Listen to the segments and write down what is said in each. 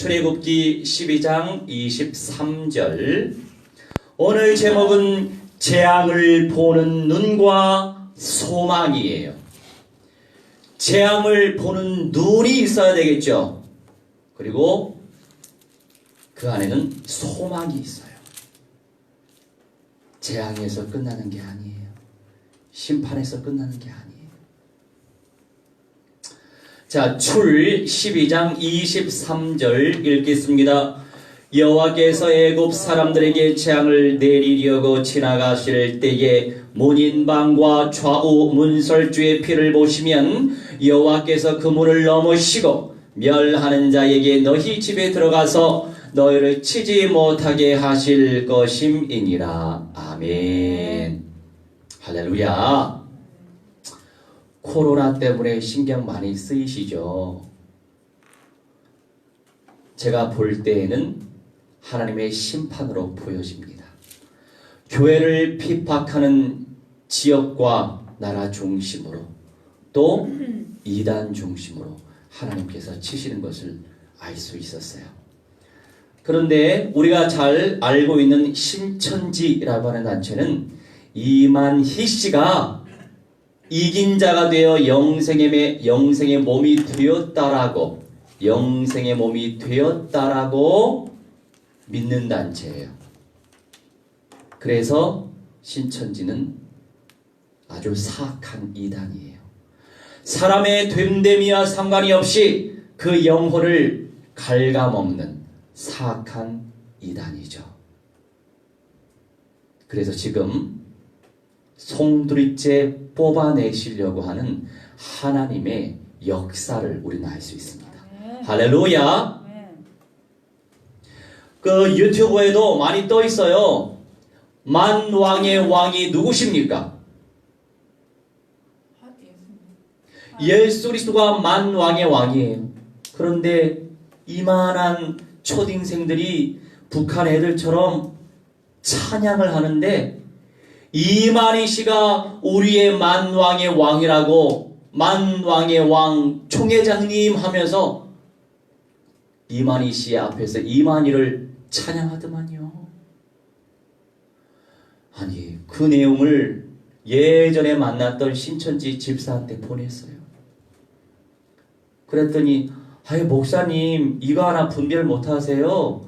출애굽기 12장 23절. 오늘 제목은 재앙을 보는 눈과 소망이에요. 재앙을 보는 눈이 있어야 되겠죠. 그리고 그 안에는 소망이 있어요. 재앙에서 끝나는 게 아니에요. 심판에서 끝나는 게 아니에요. 자, 출 12장 23절 읽겠습니다. 여호와께서 애굽 사람들에게 재앙을 내리려고 지나가실 때에 문인방과 좌우 문설주의 피를 보시면 여호와께서 그 문을 넘으시고 멸하는 자에게 너희 집에 들어가서 너희를 치지 못하게 하실 것임이니라. 아멘. 할렐루야. 코로나 때문에 신경 많이 쓰이시죠? 제가 볼 때에는 하나님의 심판으로 보여집니다. 교회를 핍박하는 지역과 나라 중심으로 또 이단 중심으로 하나님께서 치시는 것을 알 수 있었어요. 그런데 우리가 잘 알고 있는 신천지라고 하는 단체는 이만희 씨가 이긴 자가 되어 영생의 몸이 되었다라고 믿는 단체예요. 그래서 신천지는 아주 사악한 이단이에요. 사람의 됨됨이와 상관이 없이 그 영혼을 갉아먹는 사악한 이단이죠. 그래서 지금 송두리째 뽑아내시려고 하는 하나님의 역사를 우리는 알 수 있습니다. 할렐루야. 그 유튜브에도 많이 떠 있어요. 만왕의 왕이 누구십니까? 예수 그리스도가 만왕의 왕이에요. 그런데 이만한 초딩생들이 북한 애들처럼 찬양을 하는데 이만희 씨가 우리의 만왕의 왕이라고 만왕의 왕 총회장님 하면서 이만희 씨 앞에서 이만희를 찬양하더만요. 아니, 그 내용을 예전에 만났던 신천지 집사한테 보냈어요. 그랬더니 아이 목사님 이거 하나 분별 못하세요?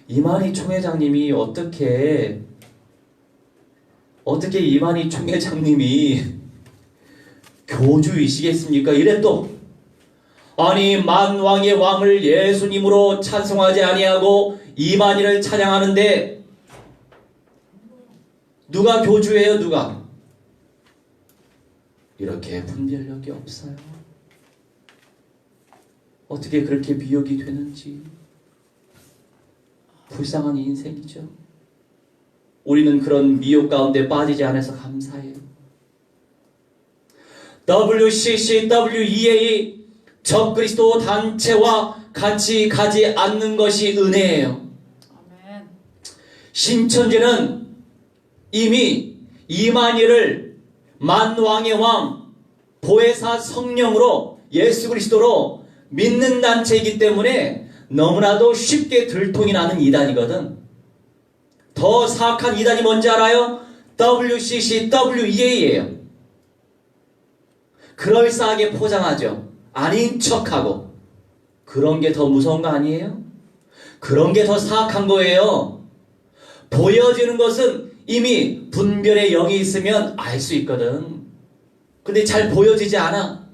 이만희 총회장님이 어떻게 이만희 총회장님이 교주이시겠습니까? 이랬또 아니 만왕의 왕을 예수님으로 찬송하지 아니하고 이만희를 찬양하는데 누가 교주예요? 누가? 이렇게 분별력이 없어요. 어떻게 그렇게 미혹이 되는지 불쌍한 인생이죠. 우리는 그런 미혹 가운데 빠지지 않아서 감사해요. WCCWEA 적그리스도 단체와 같이 가지 않는 것이 은혜예요. 신천지는 이미 이만희를 만왕의 왕 보혜사 성령으로 예수 그리스도로 믿는 단체이기 때문에 너무나도 쉽게 들통이 나는 이단이거든. 더 사악한 이단이 뭔지 알아요? WCCWEA예요. 그럴싸하게 포장하죠. 아닌 척하고. 그런 게 더 무서운 거 아니에요? 그런 게 더 사악한 거예요. 보여지는 것은 이미 분별의 영이 있으면 알 수 있거든. 근데 잘 보여지지 않아.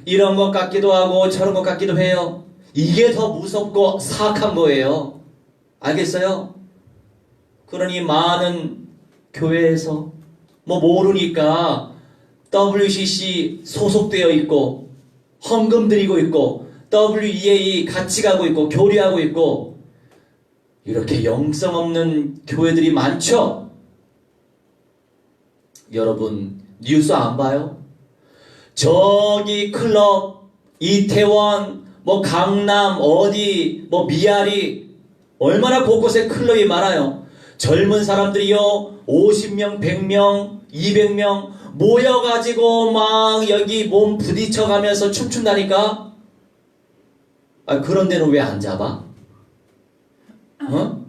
이런 것 같기도 하고 저런 것 같기도 해요. 이게 더 무섭고 사악한 거예요. 알겠어요? 그러니 많은 교회에서 모르니까 WCC 소속되어 있고 헌금 드리고 있고 WEA 같이 가고 있고 교류하고 있고 이렇게 영성 없는 교회들이 많죠? 여러분 뉴스 안 봐요? 저기 클럽 이태원 강남 어디 미아리 얼마나 곳곳에 클럽이 많아요. 젊은 사람들이요 50명 100명 200명 모여가지고 막 여기 몸 부딪혀가면서 춤춘다니까. 그런 데는 왜 안 잡아? 어?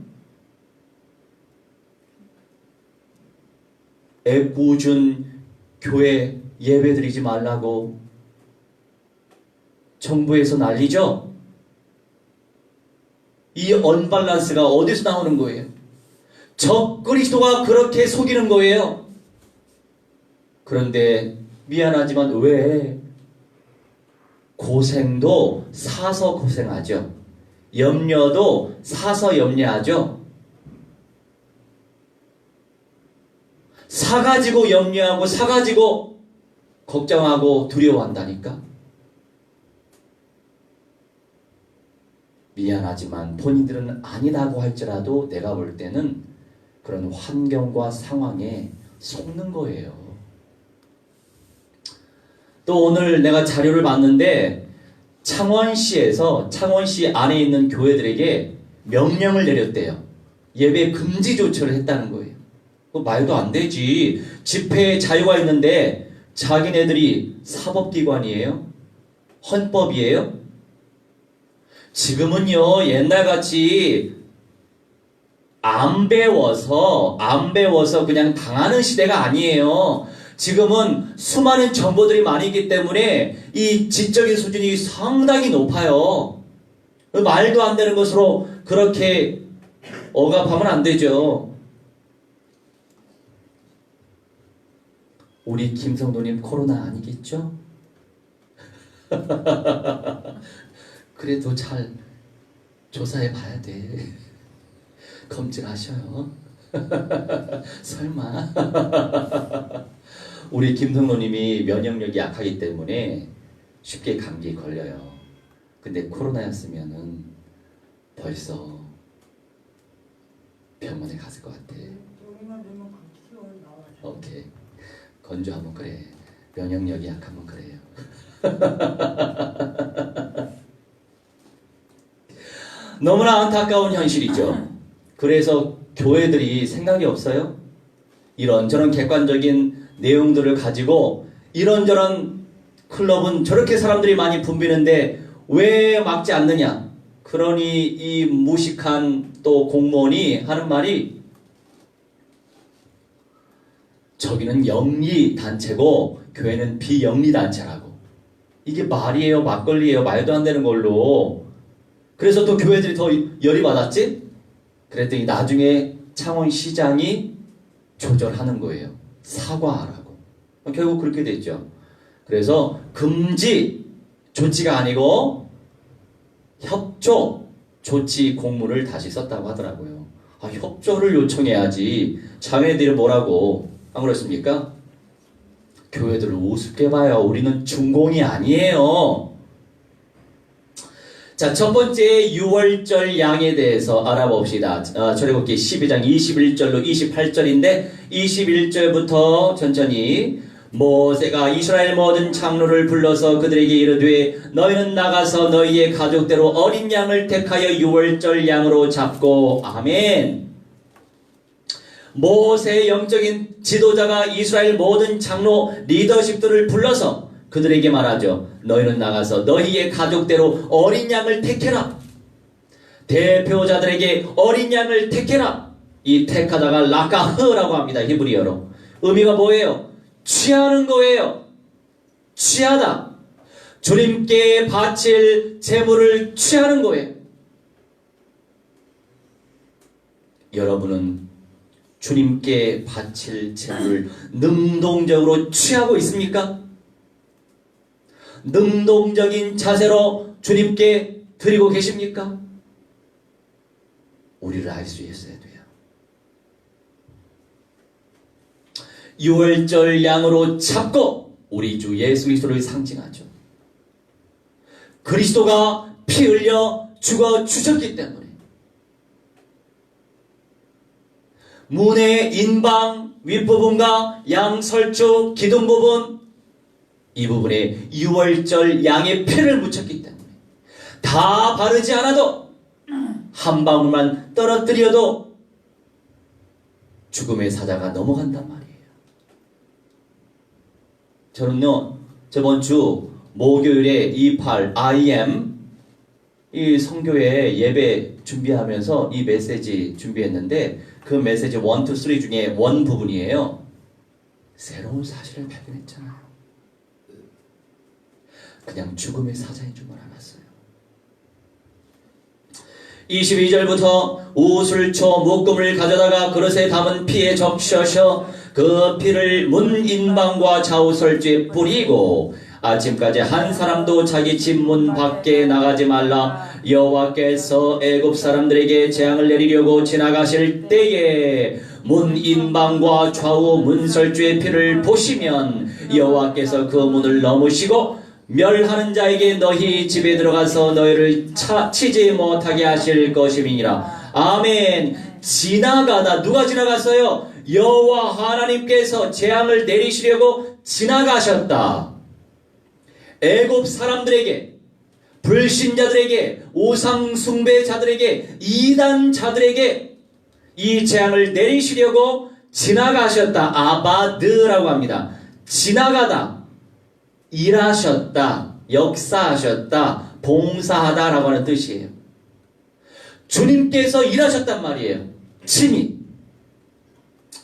애꿎은 교회 예배 드리지 말라고 정부에서 난리죠? 이 언밸런스가 어디서 나오는 거예요? 적그리스도가 그렇게 속이는 거예요. 그런데 미안하지만 왜 고생도 사서 고생하죠? 염려도 사서 염려하죠? 사가지고 염려하고 사가지고 걱정하고 두려워한다니까? 미안하지만 본인들은 아니라고 할지라도 내가 볼 때는 그런 환경과 상황에 속는 거예요. 또 오늘 내가 자료를 봤는데 창원시 안에 있는 교회들에게 명령을 내렸대요. 예배 금지 조처를 했다는 거예요. 말도 안 되지. 집회에 자유가 있는데 자기네들이 사법기관이에요? 헌법이에요? 지금은요, 옛날같이 안 배워서 그냥 당하는 시대가 아니에요. 지금은 수많은 정보들이 많이 있기 때문에 이 지적인 수준이 상당히 높아요. 말도 안 되는 것으로 그렇게 억압하면 안 되죠. 우리 김성도님 코로나 아니겠죠? 그래도 잘 조사해 봐야 돼. 검증하셔요. 설마. 우리 김성도님이 면역력이 약하기 때문에 쉽게 감기에 걸려요. 근데 코로나였으면은 벌써 병원에 갔을 것 같아. 오케이. 건조하면 그래. 면역력이 약하면 그래요. 너무나 안타까운 현실이죠. 그래서 교회들이 생각이 없어요. 이런저런 객관적인 내용들을 가지고 이런저런 클럽은 저렇게 사람들이 많이 붐비는데 왜 막지 않느냐. 그러니 이 무식한 또 공무원이 하는 말이 저기는 영리 단체고 교회는 비영리 단체라고. 이게 말이에요? 막걸리예요? 말도 안 되는 걸로. 그래서 또 교회들이 더 열이 받았지? 그랬더니 나중에 창원시장이 조절하는 거예요. 사과하라고. 결국 그렇게 됐죠. 그래서 금지 조치가 아니고 협조 조치 공문을 다시 썼다고 하더라고요. 협조를 요청해야지. 자매들이 뭐라고 안 그렇습니까? 교회들을 우습게 봐요. 우리는 중공이 아니에요. 자, 첫 번째 유월절 양에 대해서 알아봅시다. 출애굽기 12장 21절로 28절인데 21절부터 천천히 모세가 이스라엘 모든 장로를 불러서 그들에게 이르되 너희는 나가서 너희의 가족대로 어린 양을 택하여 유월절 양으로 잡고 아멘. 모세의 영적인 지도자가 이스라엘 모든 장로 리더십들을 불러서 그들에게 말하죠. 너희는 나가서 너희의 가족대로 어린 양을 택해라. 대표자들에게 어린 양을 택해라. 이 택하다가 라카흐라고 합니다. 히브리어로. 의미가 뭐예요? 취하는 거예요. 취하다. 주님께 바칠 제물을 취하는 거예요. 여러분은 주님께 바칠 제물을 능동적으로 취하고 있습니까? 능동적인 자세로 주님께 드리고 계십니까? 우리를 알 수 있어야 돼요. 유월절 양으로 잡고 우리 주 예수 그리스도를 상징하죠. 그리스도가 피 흘려 죽어 주셨기 때문에 문의 인방 윗부분과 양설주 기둥 부분 이 부분에 유월절 양의 피를 묻혔기 때문에 다 바르지 않아도 한 방울만 떨어뜨려도 죽음의 사자가 넘어간단 말이에요. 저는요 저번 주 목요일에 28 IM 이 성교회 예배 준비하면서 이 메시지 준비했는데 그 메시지 1, 2, 3 중에 원 부분이에요. 새로운 사실을 발견했잖아요. 그냥 죽음의 사자인 줄만 알았어요. 22절부터 우슬초 묶음을 가져다가 그릇에 담은 피에 적셔서 그 피를 문 인방과 좌우설주에 뿌리고 아침까지 한 사람도 자기 집 문 밖에 나가지 말라. 여호와께서 애굽 사람들에게 재앙을 내리려고 지나가실 때에 문 인방과 좌우 문설주의 피를 보시면 여호와께서 그 문을 넘으시고 멸하는 자에게 너희 집에 들어가서 너희를 치지 못하게 하실 것임이니라. 아멘. 지나가다. 누가 지나갔어요? 여호와 하나님께서 재앙을 내리시려고 지나가셨다. 애굽 사람들에게, 불신자들에게, 우상 숭배자들에게, 이단자들에게 이 재앙을 내리시려고 지나가셨다. 아바드라고 합니다. 지나가다, 일하셨다, 역사하셨다, 봉사하다라고 하는 뜻이에요. 주님께서 일하셨단 말이에요. 친히.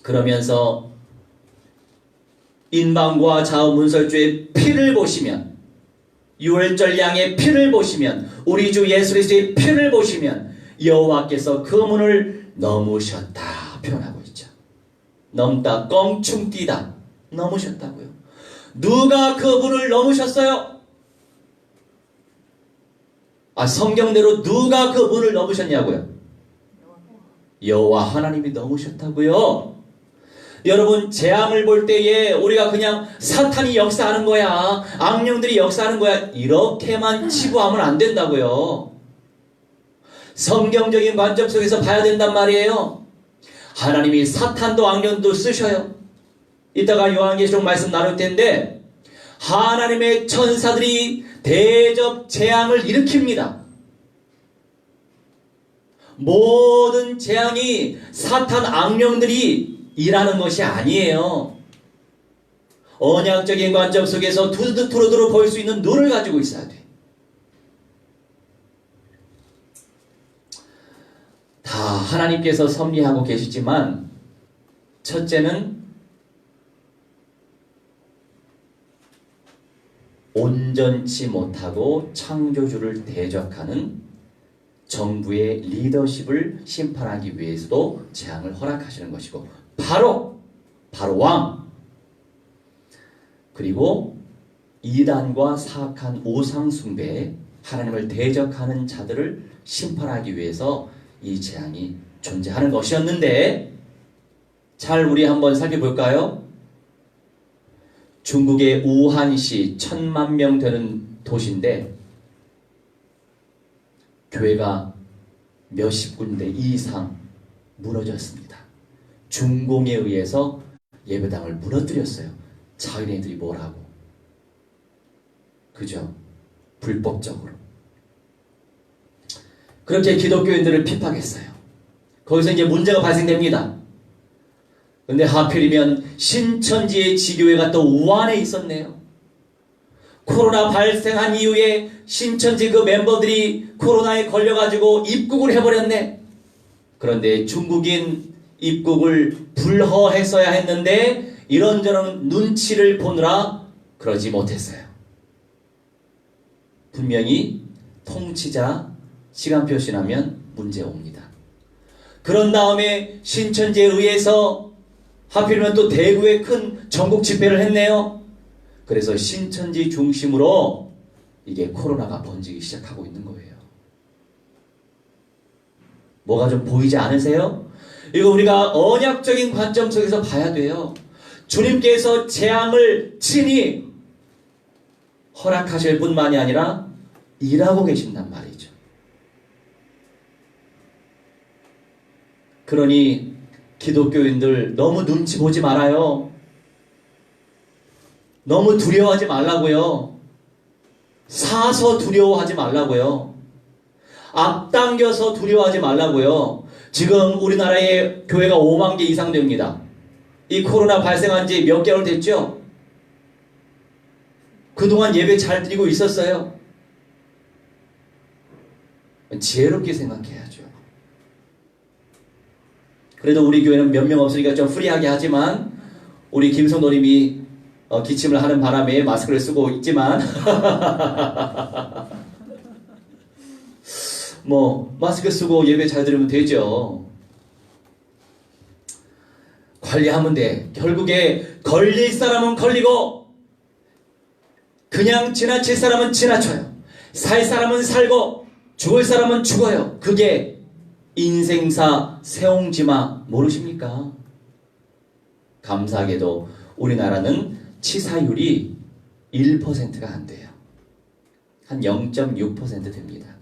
그러면서 인방과 좌우 문설주의 피를 보시면, 유월절 양의 피를 보시면, 우리 주 예수 그리스도의 피를 보시면 여호와께서 그 문을 넘으셨다 표현하고 있죠. 넘다, 껑충 뛰다, 넘으셨다고요. 누가 그 문을 넘으셨어요? 성경대로 누가 그 문을 넘으셨냐고요? 여호와 하나님이 넘으셨다고요. 여러분, 재앙을 볼 때에 우리가 그냥 사탄이 역사하는 거야, 악령들이 역사하는 거야, 이렇게만 치부하면 안 된다고요. 성경적인 관점 속에서 봐야 된단 말이에요. 하나님이 사탄도 악령도 쓰셔요. 이따가 요한계시록 말씀 나눌 텐데 하나님의 천사들이 대접 재앙을 일으킵니다. 모든 재앙이 사탄 악령들이 일하는 것이 아니에요. 언약적인 관점 속에서 두루두루 볼 수 있는 눈을 가지고 있어야 돼. 다 하나님께서 섭리하고 계시지만 첫째는 온전치 못하고 창조주를 대적하는 정부의 리더십을 심판하기 위해서도 재앙을 허락하시는 것이고, 바로 왕, 그리고 이단과 사악한 우상 숭배, 하나님을 대적하는 자들을 심판하기 위해서 이 재앙이 존재하는 것이었는데, 잘 우리 한번 살펴볼까요? 중국의 우한시 1000만 되는 도시인데 교회가 몇십 군데 이상 무너졌습니다. 중공에 의해서 예배당을 무너뜨렸어요. 자기네들이 뭐라고. 그죠? 불법적으로. 그렇게 기독교인들을 핍박했어요. 거기서 이제 문제가 발생됩니다. 근데 하필이면 신천지의 지교회가 또 우한에 있었네요. 코로나 발생한 이후에 신천지 그 멤버들이 코로나에 걸려가지고 입국을 해버렸네. 그런데 중국인 입국을 불허했어야 했는데 이런저런 눈치를 보느라 그러지 못했어요. 분명히 통치자 시간표 지나면 문제 옵니다. 그런 다음에 신천지에 의해서 하필이면 또 대구에 큰 전국 집회를 했네요. 그래서 신천지 중심으로 이게 코로나가 번지기 시작하고 있는 거예요. 뭐가 좀 보이지 않으세요? 이거 우리가 언약적인 관점 속에서 봐야 돼요. 주님께서 재앙을 친히 허락하실 뿐만이 아니라 일하고 계신단 말이죠. 그러니 기독교인들 너무 눈치 보지 말아요. 너무 두려워하지 말라고요. 사서 두려워하지 말라고요. 앞당겨서 두려워하지 말라고요. 지금 우리나라에 교회가 5만 개 이상 됩니다. 이 코로나 발생한 지 몇 개월 됐죠? 그동안 예배 잘 드리고 있었어요. 지혜롭게 생각해야죠. 그래도 우리 교회는 몇 명 없으니까 좀 프리하게 하지만 우리 김성도님이 기침을 하는 바람에 마스크를 쓰고 있지만 뭐 마스크 쓰고 예배 잘 드리면 되죠. 관리하면 돼. 결국에 걸릴 사람은 걸리고 그냥 지나칠 사람은 지나쳐요. 살 사람은 살고 죽을 사람은 죽어요. 그게 인생사 세옹지마 모르십니까? 감사하게도 우리나라는 치사율이 1%가 안 돼요. 한 0.6% 됩니다.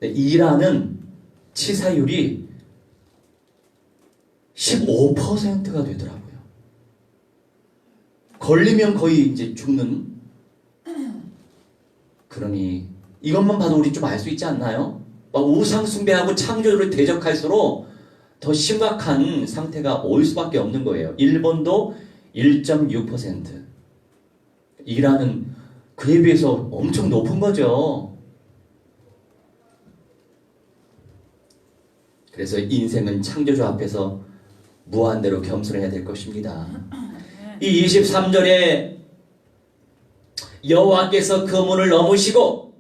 이란은 치사율이 15%가 되더라고요. 걸리면 거의 이제 죽는. 그러니 이것만 봐도 우리 좀 알 수 있지 않나요? 막 우상 숭배하고 창조주를 대적할수록 더 심각한 상태가 올 수밖에 없는 거예요. 일본도 1.6%. 이란은 그에 비해서 엄청 높은 거죠. 그래서 인생은 창조주 앞에서 무한대로 겸손해야 될 것입니다. 이 23절에 여호와께서 그 문을 넘으시고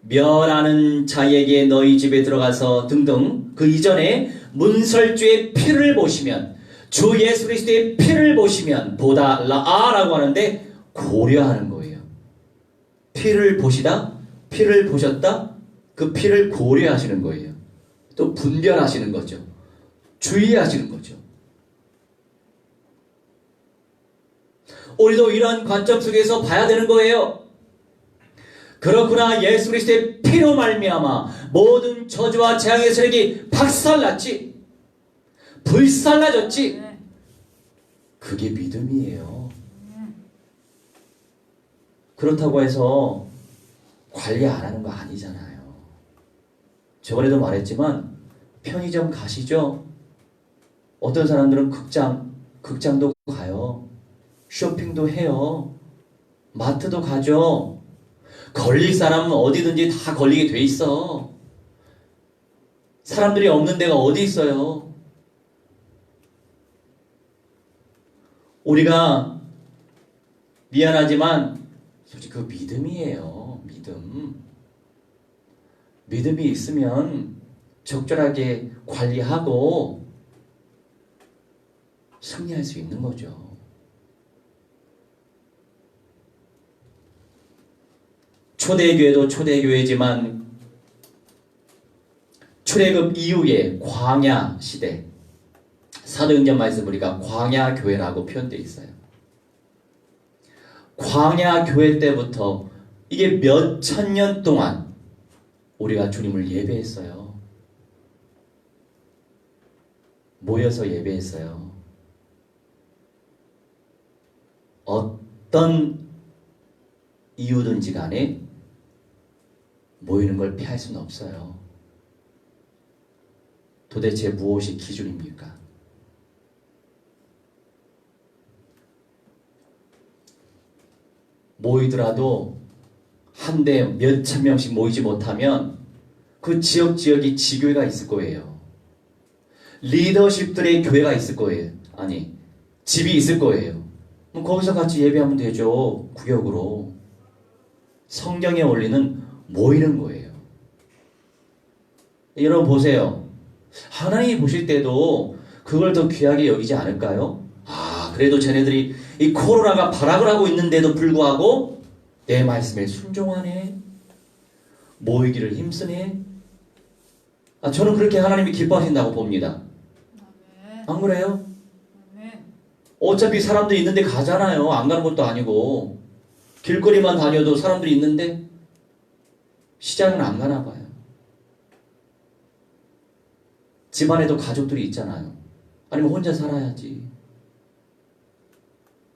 멸하는 자에게 너희 집에 들어가서 등등 그 이전에 문설주의 피를 보시면 주 예수 그리스도의 피를 보시면 보다 라아라고 하는데 고려하는 거예요. 피를 보시다, 피를 보셨다, 그 피를 고려하시는 거예요. 또 분별하시는 거죠. 주의하시는 거죠. 우리도 이러한 관점 속에서 봐야 되는 거예요. 그렇구나. 예수 그리스도의 피로 말미암아 모든 저주와 재앙의 세력이 박살났지. 불살라졌지. 그게 믿음이에요. 그렇다고 해서 관리 안 하는 거 아니잖아요. 저번에도 말했지만 편의점 가시죠? 어떤 사람들은 극장도 가요. 쇼핑도 해요. 마트도 가죠. 걸릴 사람은 어디든지 다 걸리게 돼 있어. 사람들이 없는 데가 어디 있어요? 우리가 미안하지만 솔직히 그 믿음이에요. 믿음이 있으면 적절하게 관리하고 승리할 수 있는 거죠. 초대교회도 초대교회지만 출애굽 이후에 광야 시대 사도행전 말씀 우리가 광야 교회라고 표현되어 있어요. 광야 교회 때부터 이게 몇 천 년 동안 우리가 주님을 예배했어요. 모여서 예배했어요. 어떤 이유든지 간에 모이는 걸 피할 수는 없어요. 도대체 무엇이 기준입니까? 모이더라도 한데 몇천 명씩 모이지 못하면 그 지역이 지교회가 있을 거예요. 리더십들의 교회가 있을 거예요. 아니, 집이 있을 거예요. 그럼 거기서 같이 예배하면 되죠. 구역으로. 성경에 원리는 모이는 거예요. 여러분 보세요. 하나님이 보실 때도 그걸 더 귀하게 여기지 않을까요? 그래도 쟤네들이 이 코로나가 발악을 하고 있는데도 불구하고 내 말씀에 순종하네. 모이기를 힘쓰네. 저는 그렇게 하나님이 기뻐하신다고 봅니다. 안 그래요? 어차피 사람들이 있는데 가잖아요. 안 가는 것도 아니고. 길거리만 다녀도 사람들이 있는데 시장은 안 가나 봐요. 집안에도 가족들이 있잖아요. 아니면 혼자 살아야지.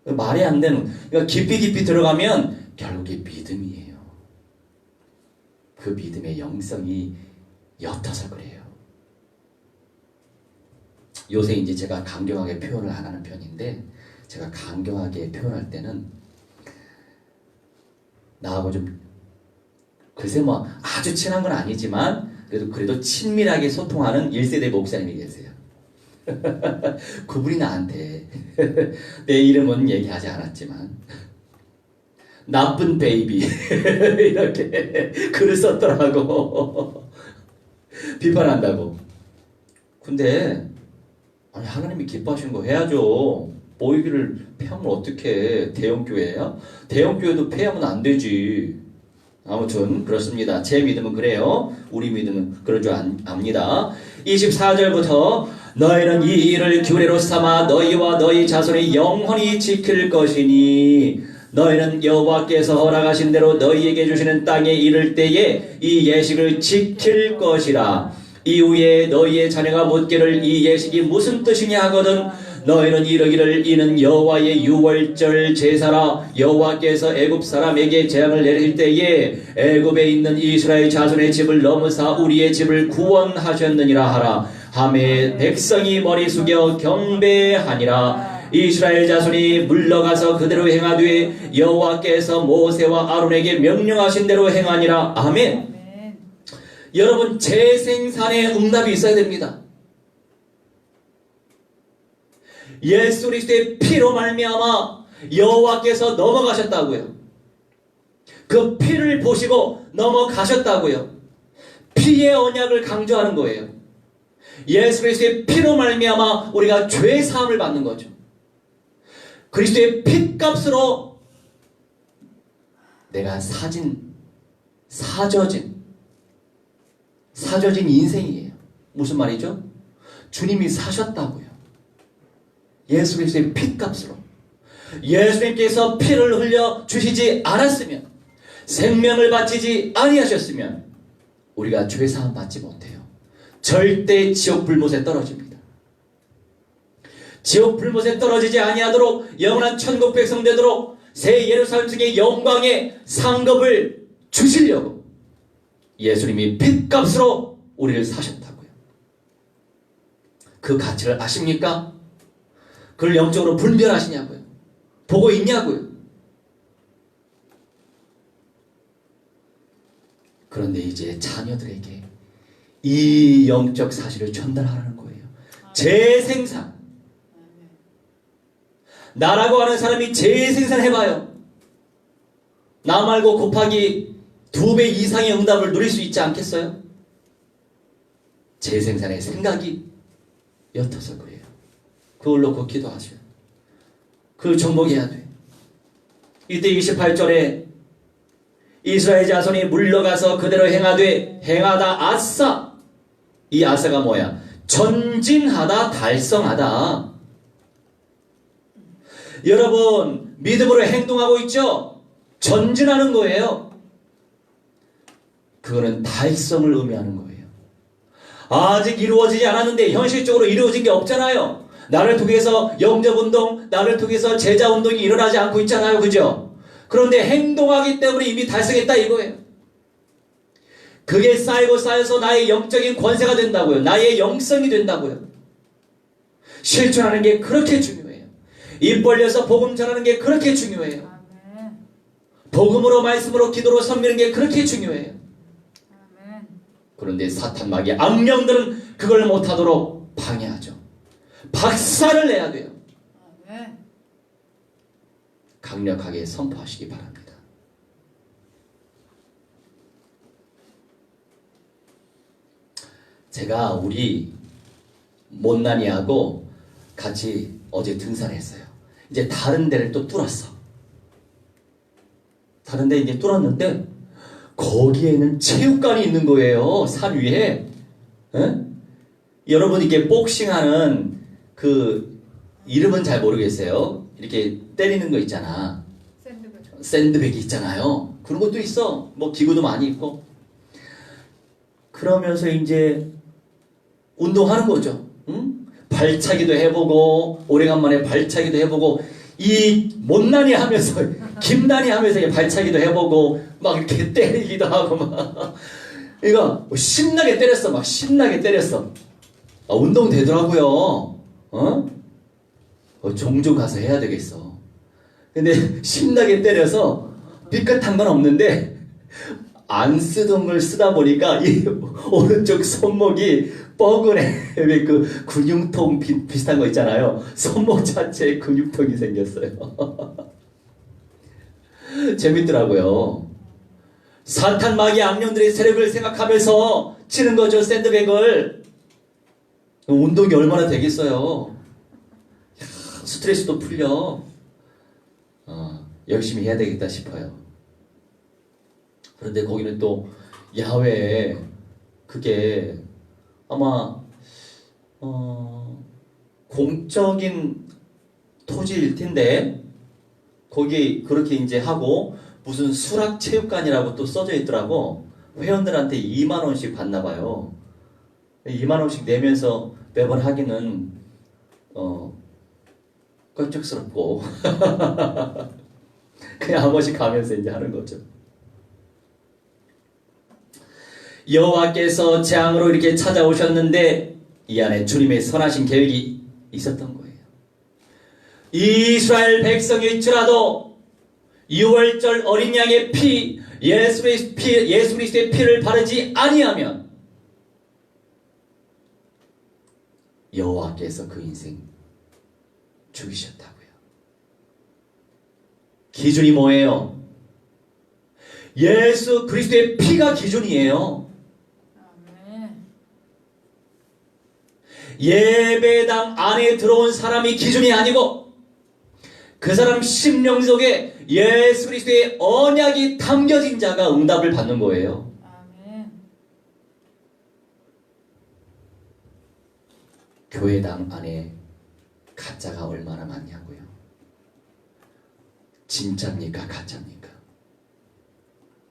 말이 안 되는, 그러니까 깊이 들어가면 결국에 믿음이에요. 그 믿음의 영성이 옅어서 그래요. 요새 이제 제가 강경하게 표현을 안 하는 편인데, 제가 강경하게 표현할 때는 나하고 좀 글쎄 뭐 아주 친한 건 아니지만 그래도 친밀하게 소통하는 1세대 목사님이 계세요. 그분이 나한테 내 이름은 얘기하지 않았지만 나쁜 베이비 이렇게 글을 썼더라고. 비판한다고. 근데 아니 하나님이 기뻐하시는 거 해야죠. 모이기를 폐하면 어떡해. 대형교회야? 대형교회도 폐하면 안 되지. 아무튼 그렇습니다. 제 믿음은 그래요. 우리 믿음은 그럴 줄 압니다. 24절부터 너희는 이 일을 규례로 삼아 너희와 너희 자손이 영원히 지킬 것이니 너희는 여호와께서 허락하신 대로 너희에게 주시는 땅에 이를 때에 이 예식을 지킬 것이라. 이후에 너희의 자녀가 묻기를 이 예식이 무슨 뜻이냐 하거든 너희는 이르기를 이는 여호와의 유월절 제사라. 여호와께서 애굽 사람에게 재앙을 내릴 때에 애굽에 있는 이스라엘 자손의 집을 넘으사 우리의 집을 구원하셨느니라 하라. 하매 백성이 머리 숙여 경배하니라. 이스라엘 자손이 물러가서 그대로 행하되 여호와께서 모세와 아론에게 명령하신 대로 행하니라. 아멘. 여러분 재생산의 응답이 있어야 됩니다. 예수 그리스도의 피로 말미암아 여호와께서 넘어가셨다고요. 그 피를 보시고 넘어가셨다고요. 피의 언약을 강조하는 거예요. 예수 그리스도의 피로 말미암아 우리가 죄 사함을 받는 거죠. 그리스도의 핏값으로 내가 사져진 인생이에요. 무슨 말이죠? 주님이 사셨다고요. 예수 그리스도의 핏값으로. 예수님께서 피를 흘려 주시지 않았으면, 생명을 바치지 아니하셨으면 우리가 죄사함 받지 못해요. 절대 지옥 불못에 떨어집니다. 지옥 불못에 떨어지지 아니하도록 영원한 천국 백성 되도록 새 예루살렘 등의 영광의 상급을 주시려고 예수님이 핏값으로 우리를 사셨다고요. 그 가치를 아십니까? 그걸 영적으로 분별하시냐고요? 보고 있냐고요? 그런데 이제 자녀들에게 이 영적 사실을 전달하라는 거예요. 재생산. 나라고 하는 사람이 재생산해봐요. 나 말고 곱하기 2배 이상의 응답을 누릴 수 있지 않겠어요? 재생산의 생각이 옅어서 그래요. 그걸 놓고 기도하세요. 그걸 정복해야 돼. 이때 28절에 이스라엘 자손이 물러가서 그대로 행하다 아싸. 이 아싸가 뭐야? 전진하다, 달성하다. 여러분 믿음으로 행동하고 있죠? 전진하는 거예요. 그거는 달성을 의미하는 거예요. 아직 이루어지지 않았는데 현실적으로 이루어진 게 없잖아요. 나를 통해서 영접운동, 나를 통해서 제자운동이 일어나지 않고 있잖아요. 그죠? 그런데 행동하기 때문에 이미 달성했다 이거예요. 그게 쌓이고 쌓여서 나의 영적인 권세가 된다고요. 나의 영성이 된다고요. 실천하는 게 그렇게 중요해요. 입 벌려서 복음 전하는 게 그렇게 중요해요. 복음으로 말씀으로 기도로 섬기는 게 그렇게 중요해요. 그런데 사탄 마귀 악령들은 그걸 못하도록 방해하죠. 박살을 내야 돼요. 강력하게 선포하시기 바랍니다. 제가 우리 못난이하고 같이 어제 등산했어요. 이제 다른 데를 또 뚫었어. 다른 데 이제 뚫었는데 거기에는 체육관이 있는 거예요. 산 위에. 에? 여러분 이게 복싱하는 그 이름은 잘 모르겠어요. 이렇게 때리는 거 있잖아. 샌드백이 있잖아요. 그런 것도 있어. 뭐 기구도 많이 있고. 그러면서 이제 운동하는 거죠. 응? 발차기도 해보고 오래간만에 발차기도 해보고 이 못난이 하면서 김난이 하면서 발차기도 해보고 막 이렇게 때리기도 하고 막 이거 신나게 때렸어. 막 신나게 때렸어. 운동 되더라고요. 종종 가서 해야 되겠어. 근데 신나게 때려서 삐끗한 건 없는데 안 쓰던 걸 쓰다 보니까 이 오른쪽 손목이 뻐근해. 왜 그 근육통 비슷한 거 있잖아요. 손목 자체에 근육통이 생겼어요. 재밌더라고요. 사탄 마귀 악령들의 세력을 생각하면서 치는 거죠. 샌드백을. 운동이 얼마나 되겠어요. 스트레스도 풀려. 열심히 해야 되겠다 싶어요. 그런데 거기는 또 야외에 그게 아마 공적인 토지일 텐데 거기 그렇게 이제 하고 무슨 수락체육관이라고 또 써져 있더라고. 회원들한테 2만 원씩 받나 봐요. 2만 원씩 내면서 매번 하기는 껄쩍스럽고 그냥 한 번씩 가면서 이제 하는 거죠. 여호와께서 재앙으로 이렇게 찾아오셨는데 이 안에 주님의 선하신 계획이 있었던 거예요. 이스라엘 백성일지라도 6월절 어린 양의 피, 예수 그리스도의 피를 바르지 아니하면 여호와께서 그 인생 죽이셨다고요. 기준이 뭐예요? 예수 그리스도의 피가 기준이에요. 예배당 안에 들어온 사람이 기준이 아니고 그 사람 심령 속에 예수 그리스도의 언약이 담겨진 자가 응답을 받는 거예요. 아멘. 교회당 안에 가짜가 얼마나 많냐고요. 진짜입니까? 가짜입니까?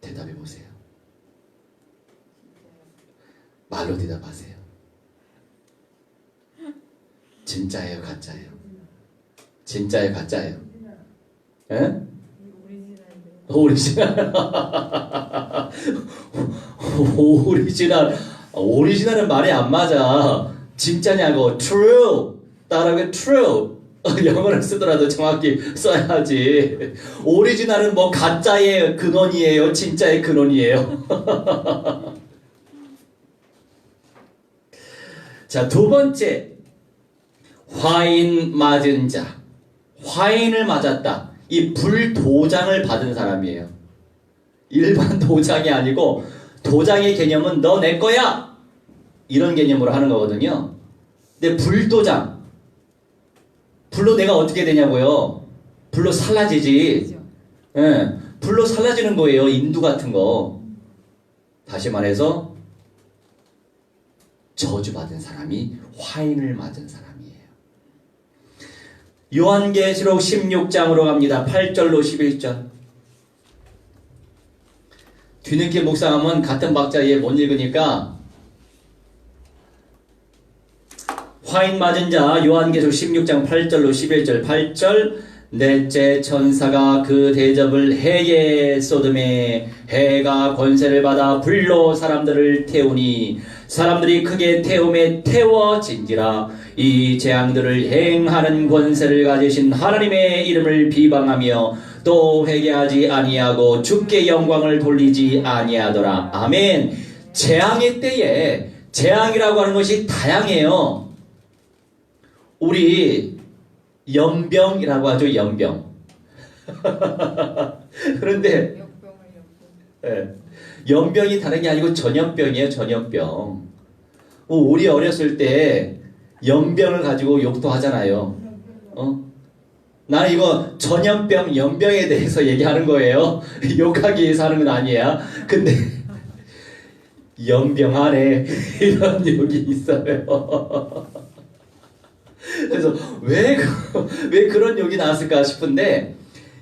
대답해 보세요. 말로 대답하세요. 진짜예요? 가짜예요? 진짜예요? 가짜예요? 예? 오리지널. 오리지널은 말이 안 맞아. 진짜냐고. true. 따라하면 true. 영어를 쓰더라도 정확히 써야지. 오리지널은 뭐 가짜의 근원이에요? 진짜의 근원이에요? 자, 두 번째. 화인 맞은 자. 화인을 맞았다. 이 불도장을 받은 사람이에요. 일반 도장이 아니고 도장의 개념은 너 내 거야 이런 개념으로 하는 거거든요. 근데 불도장, 불로 내가 어떻게 되냐고요? 불로 살라지지. 예, 불로 살라지는 거예요. 인두 같은 거. 다시 말해서 저주받은 사람이 화인을 맞은 사람이에요. 요한계시록 16장으로 갑니다. 8절로 11절. 뒤늦게 묵상하면 같은 박자에 못 읽으니까 화인 맞은 자 요한계시록 16장 8절로 11절. 8절 넷째 천사가 그 대접을 해에 쏟음에 해가 권세를 받아 불로 사람들을 태우니 사람들이 크게 태움에 태워진지라. 이 재앙들을 행하는 권세를 가지신 하나님의 이름을 비방하며 또 회개하지 아니하고 주께 영광을 돌리지 아니하더라. 아멘. 재앙의 때에 재앙이라고 하는 것이 다양해요. 우리 연병이라고 하죠. 연병. 그런데 연병이 다른 게 아니고 전염병이에요. 전염병. 우리 어렸을 때 연병을 가지고 욕도 하잖아요. 나는 이거 전염병, 연병에 대해서 얘기하는 거예요. 욕하기 위해서 하는 건 아니야. 근데 연병 안에 이런 욕이 있어요. 그래서 왜 그런 욕이 나왔을까 싶은데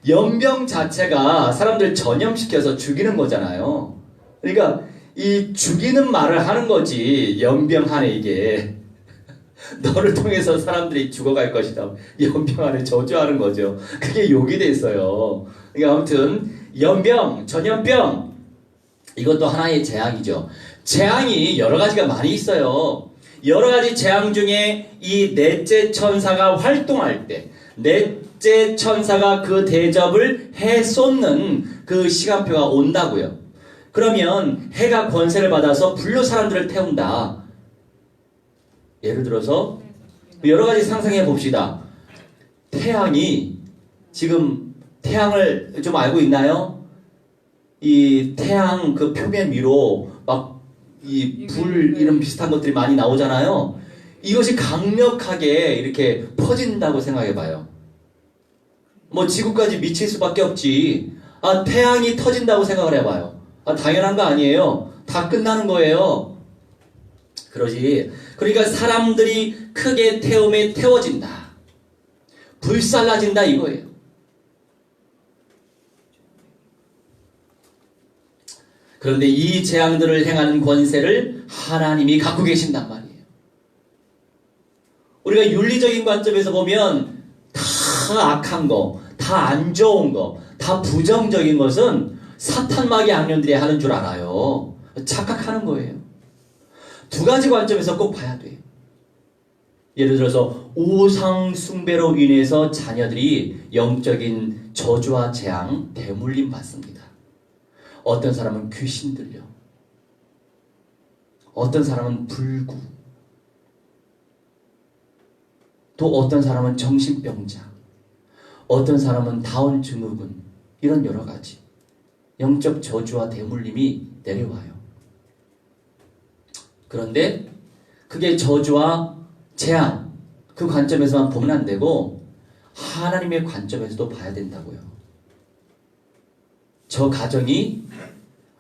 연병 자체가 사람들 전염시켜서 죽이는 거잖아요. 그러니까 이 죽이는 말을 하는 거지. 연병하네 이게. 너를 통해서 사람들이 죽어갈 것이다. 연병 안에 저주하는 거죠. 그게 욕이 돼 있어요. 그러니까 아무튼 연병, 전염병 이것도 하나의 재앙이죠. 재앙이 여러 가지가 많이 있어요. 여러 가지 재앙 중에 이 넷째 천사가 활동할 때 넷째 천사가 그 대접을 해쏟는 그 시간표가 온다고요. 그러면 해가 권세를 받아서 불로 사람들을 태운다. 예를 들어서 여러 가지 상상해 봅시다. 태양이 지금 태양을 좀 알고 있나요? 이 태양 그 표면 위로 막 이 불 이런 비슷한 것들이 많이 나오잖아요. 이것이 강력하게 이렇게 퍼진다고 생각해 봐요. 뭐 지구까지 미칠 수밖에 없지. 아, 태양이 터진다고 생각을 해봐요. 아, 당연한 거 아니에요. 다 끝나는 거예요. 그러지. 그러니까 사람들이 크게 태움에 태워진다. 불살라진다 이거예요. 그런데 이 재앙들을 행하는 권세를 하나님이 갖고 계신단 말이에요. 우리가 윤리적인 관점에서 보면 다 악한 거, 다 안 좋은 거, 다 부정적인 것은 사탄마귀 악령들이 하는 줄 알아요. 착각하는 거예요. 두 가지 관점에서 꼭 봐야 돼요. 예를 들어서 우상 숭배로 인해서 자녀들이 영적인 저주와 재앙, 대물림 받습니다. 어떤 사람은 귀신 들려. 어떤 사람은 불구. 또 어떤 사람은 정신병자. 어떤 사람은 다운 증후군. 이런 여러 가지 영적 저주와 대물림이 내려와요. 그런데 그게 저주와 재앙 그 관점에서만 보면 안 되고 하나님의 관점에서도 봐야 된다고요. 저 가정이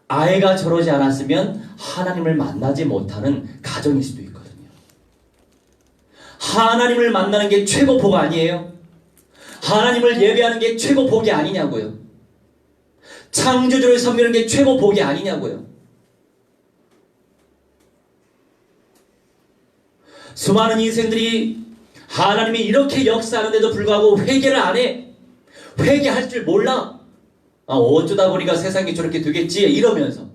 아이가 저러지 않았으면 하나님을 만나지 못하는 가정일 수도 있거든요. 하나님을 만나는 게 최고 복 아니에요? 하나님을 예배하는 게 최고 복이 아니냐고요. 창조주를 섬기는 게 최고 복이 아니냐고요. 수많은 인생들이 하나님이 이렇게 역사하는데도 불구하고 회개를 안 해. 회개할 줄 몰라. 아, 어쩌다 보니까 세상이 저렇게 되겠지 이러면서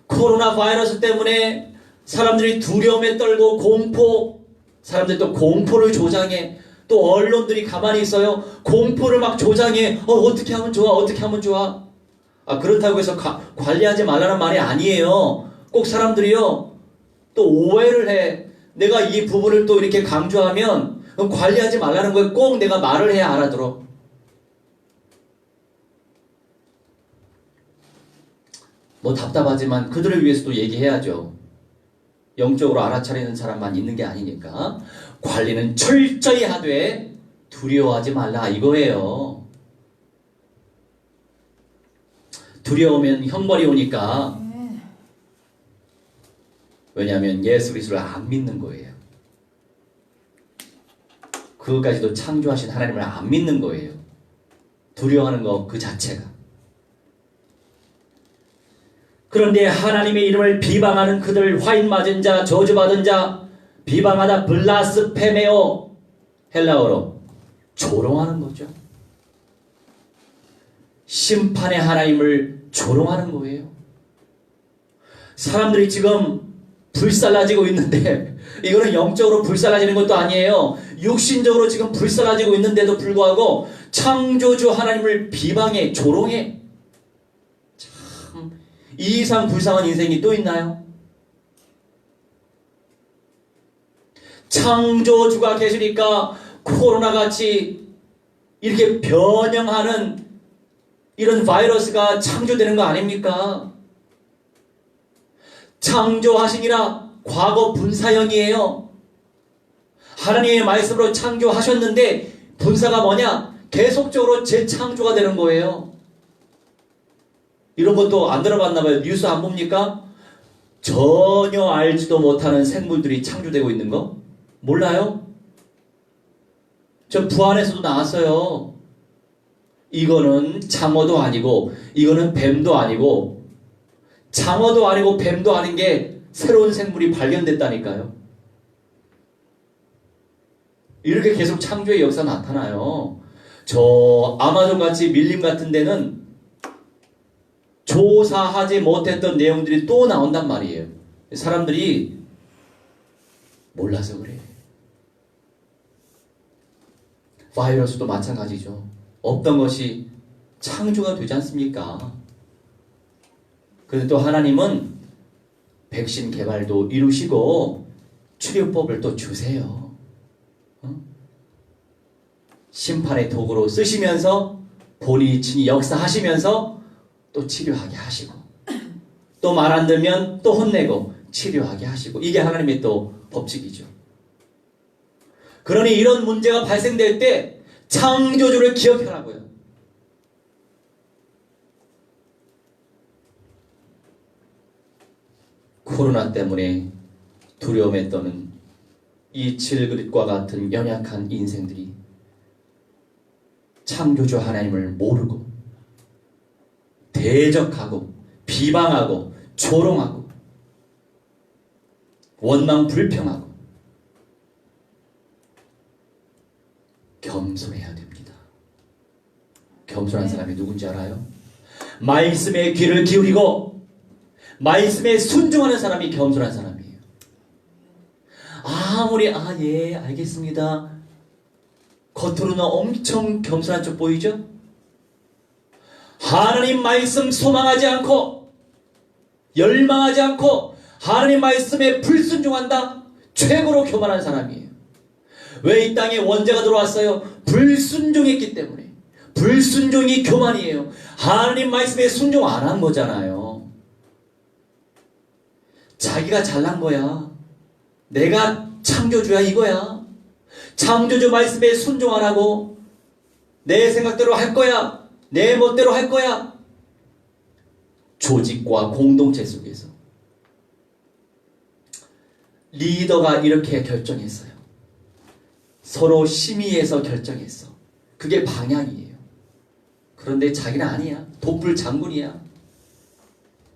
코로나 바이러스 때문에 사람들이 두려움에 떨고 공포, 사람들이 또 공포를 조장해. 또 언론들이 가만히 있어요. 공포를 막 조장해. 어떻게 하면 좋아? 어떻게 하면 좋아? 아, 그렇다고 해서 관리하지 말라는 말이 아니에요. 꼭 사람들이요 또 오해를 해. 내가 이 부분을 또 이렇게 강조하면 그럼 관리하지 말라는 거에 꼭 내가 말을 해야 알아들어. 뭐 답답하지만 그들을 위해서도 얘기해야죠. 영적으로 알아차리는 사람만 있는 게 아니니까 관리는 철저히 하되 두려워하지 말라 이거예요. 두려우면 형벌이 오니까. 왜냐하면 예수 그리스도를 안 믿는 거예요. 그것까지도 창조하신 하나님을 안 믿는 거예요. 두려워하는 거 그 자체가. 그런데 하나님의 이름을 비방하는 그들, 화인 맞은 자, 저주받은 자, 비방하다 블라스페메오, 헬라어로 조롱하는 거죠. 심판의 하나님을 조롱하는 거예요. 사람들이 지금 불살라지고 있는데 이거는 영적으로 불살라지는 것도 아니에요. 육신적으로 지금 불살라지고 있는데도 불구하고 창조주 하나님을 비방해, 조롱해. 참, 이 이상 불쌍한 인생이 또 있나요? 창조주가 계시니까 코로나같이 이렇게 변형하는 이런 바이러스가 창조되는 거 아닙니까? 창조하시니라 과거 분사형이에요. 하나님의 말씀으로 창조하셨는데 분사가 뭐냐? 계속적으로 재창조가 되는 거예요. 이런 것도 안 들어봤나 봐요. 뉴스 안 봅니까? 전혀 알지도 못하는 생물들이 창조되고 있는 거 몰라요? 저 부안에서도 나왔어요. 이거는 장어도 아니고 이거는 뱀도 아니고 장어도 아니고 뱀도 아닌 게 새로운 생물이 발견됐다니까요. 이렇게 계속 창조의 역사 나타나요. 저 아마존같이 밀림 같은 데는 조사하지 못했던 내용들이 또 나온단 말이에요. 사람들이 몰라서 그래. 바이러스도 마찬가지죠. 없던 것이 창조가 되지 않습니까? 그런데 또 하나님은 백신 개발도 이루시고 치료법을 또 주세요. 심판의 도구로 쓰시면서 본인이 친히 역사하시면서 또 치료하게 하시고 또 말 안 들면 또 혼내고 치료하게 하시고 이게 하나님의 또 법칙이죠. 그러니 이런 문제가 발생될 때 창조주를 기억하라고요. 코로나 때문에 두려움에 떠는 이 질그릇과 같은 연약한 인생들이 창조주 하나님을 모르고 대적하고 비방하고 조롱하고 원망 불평하고 겸손해야 됩니다. 겸손한 사람이 누군지 알아요? 말씀에 귀를 기울이고 말씀에 순종하는 사람이 겸손한 사람이에요. 아무리 예 알겠습니다. 겉으로는 엄청 겸손한 척 보이죠? 하나님 말씀 소망하지 않고 열망하지 않고 하나님 말씀에 불순종한다? 최고로 교만한 사람이에요. 왜 이 땅에 원죄가 들어왔어요? 불순종했기 때문에. 불순종이 교만이에요. 하나님 말씀에 순종 안 한 거잖아요. 자기가 잘난 거야. 내가 창조주야 이거야. 창조주 말씀에 순종 안 하고 내 생각대로 할 거야. 내 멋대로 할 거야. 조직과 공동체 속에서 리더가 이렇게 결정했어요. 서로 심의해서 결정했어. 그게 방향이에요. 그런데 자기는 아니야. 독불 장군이야.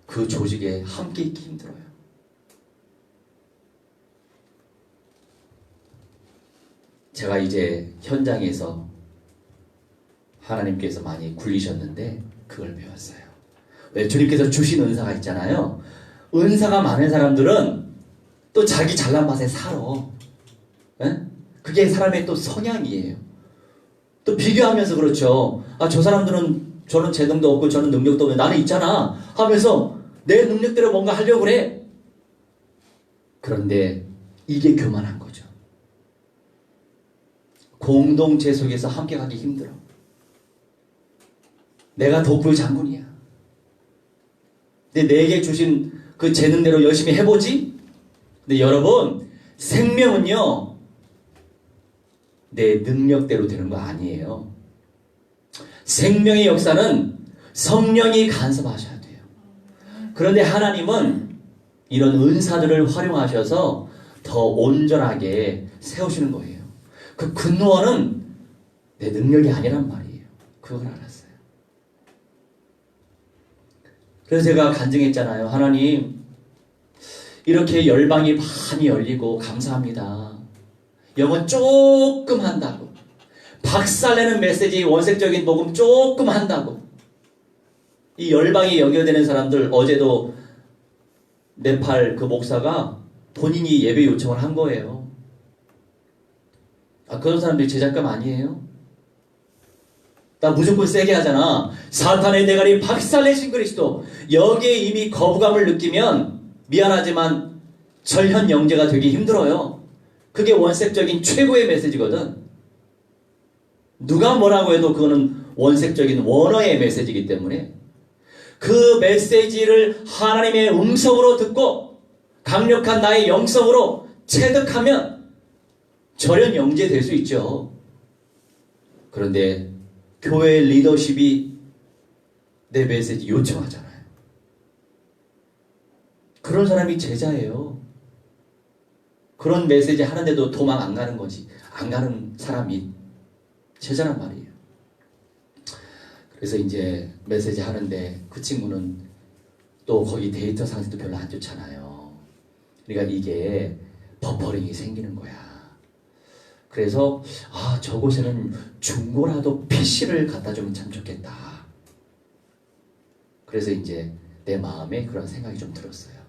그 조직에 함께 있기 힘들어요. 제가 이제 현장에서 하나님께서 많이 굴리셨는데 그걸 배웠어요. 왜? 주님께서 주신 은사가 있잖아요. 은사가 많은 사람들은 또 자기 잘난 맛에 살아. 에? 그게 사람의 또 성향이에요. 또 비교하면서 그렇죠. 저 사람들은 저는 재능도 없고 저는 능력도 없고 나는 있잖아 하면서 내 능력대로 뭔가 하려고 그래. 그런데 이게 교만한 거죠. 공동체 속에서 함께 가기 힘들어. 내가 독불 장군이야. 근데 내게 주신 그 재능대로 열심히 해보지? 근데 여러분, 생명은요, 내 능력대로 되는 거 아니에요. 생명의 역사는 성령이 간섭하셔야 돼요. 그런데 하나님은 이런 은사들을 활용하셔서 더 온전하게 세우시는 거예요. 그 근원은 내 능력이 아니란 말이에요. 그걸 알았어요. 그래서 제가 간증했잖아요. 하나님, 이렇게 열방이 많이 열리고 감사합니다. 영어 조금 한다고. 박살내는 메시지, 원색적인 복음 조금 한다고. 이 열방이 연결되는 사람들, 어제도 네팔 그 목사가 본인이 예배 요청을 한 거예요. 그런 사람들이 제작감 아니에요? 나 무조건 세게 하잖아. 사탄의 대가리 박살내신 그리스도. 여기에 이미 거부감을 느끼면 미안하지만 절현 영재가 되기 힘들어요. 그게 원색적인 최고의 메시지거든. 누가 뭐라고 해도 그거는 원색적인 원어의 메시지이기 때문에 그 메시지를 하나님의 음성으로 듣고 강력한 나의 영성으로 체득하면 절현 영재 될 수 있죠. 그런데 교회 리더십이 내 메시지 요청하잖아요. 그런 사람이 제자예요. 그런 메시지 하는데도 도망 안 가는 거지. 안 가는 사람이 제자란 말이에요. 그래서 이제 메시지 하는데 그 친구는 또 거기 데이터 상태도 별로 안 좋잖아요. 그러니까 이게 버퍼링이 생기는 거야. 그래서 저곳에는 중고라도 PC를 갖다 주면 참 좋겠다. 그래서 이제 내 마음에 그런 생각이 좀 들었어요.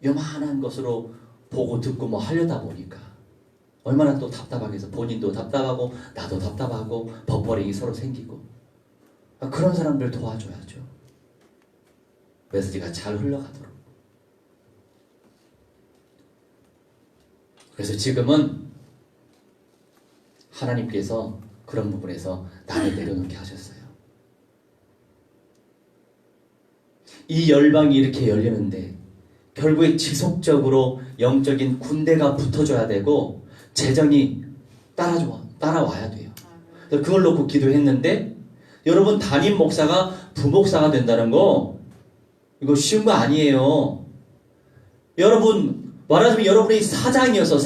요만한 것으로 보고 듣고 뭐 하려다 보니까 얼마나 또 답답하게 해서 본인도 답답하고 나도 답답하고 버퍼링이 서로 생기고 그런 사람들 도와줘야죠. 메시지가 잘 흘러가도록. 그래서 지금은 하나님께서 그런 부분에서 나를 내려놓게 하셨어요. 이 열방이 이렇게 열리는데 결국에 지속적으로 영적인 군대가 붙어줘야 되고 재정이 따라와야 돼요. 그걸 놓고 기도했는데 여러분 담임 목사가 부목사가 된다는 거 이거 쉬운 거 아니에요. 여러분 말하자면 여러분이 사장이어서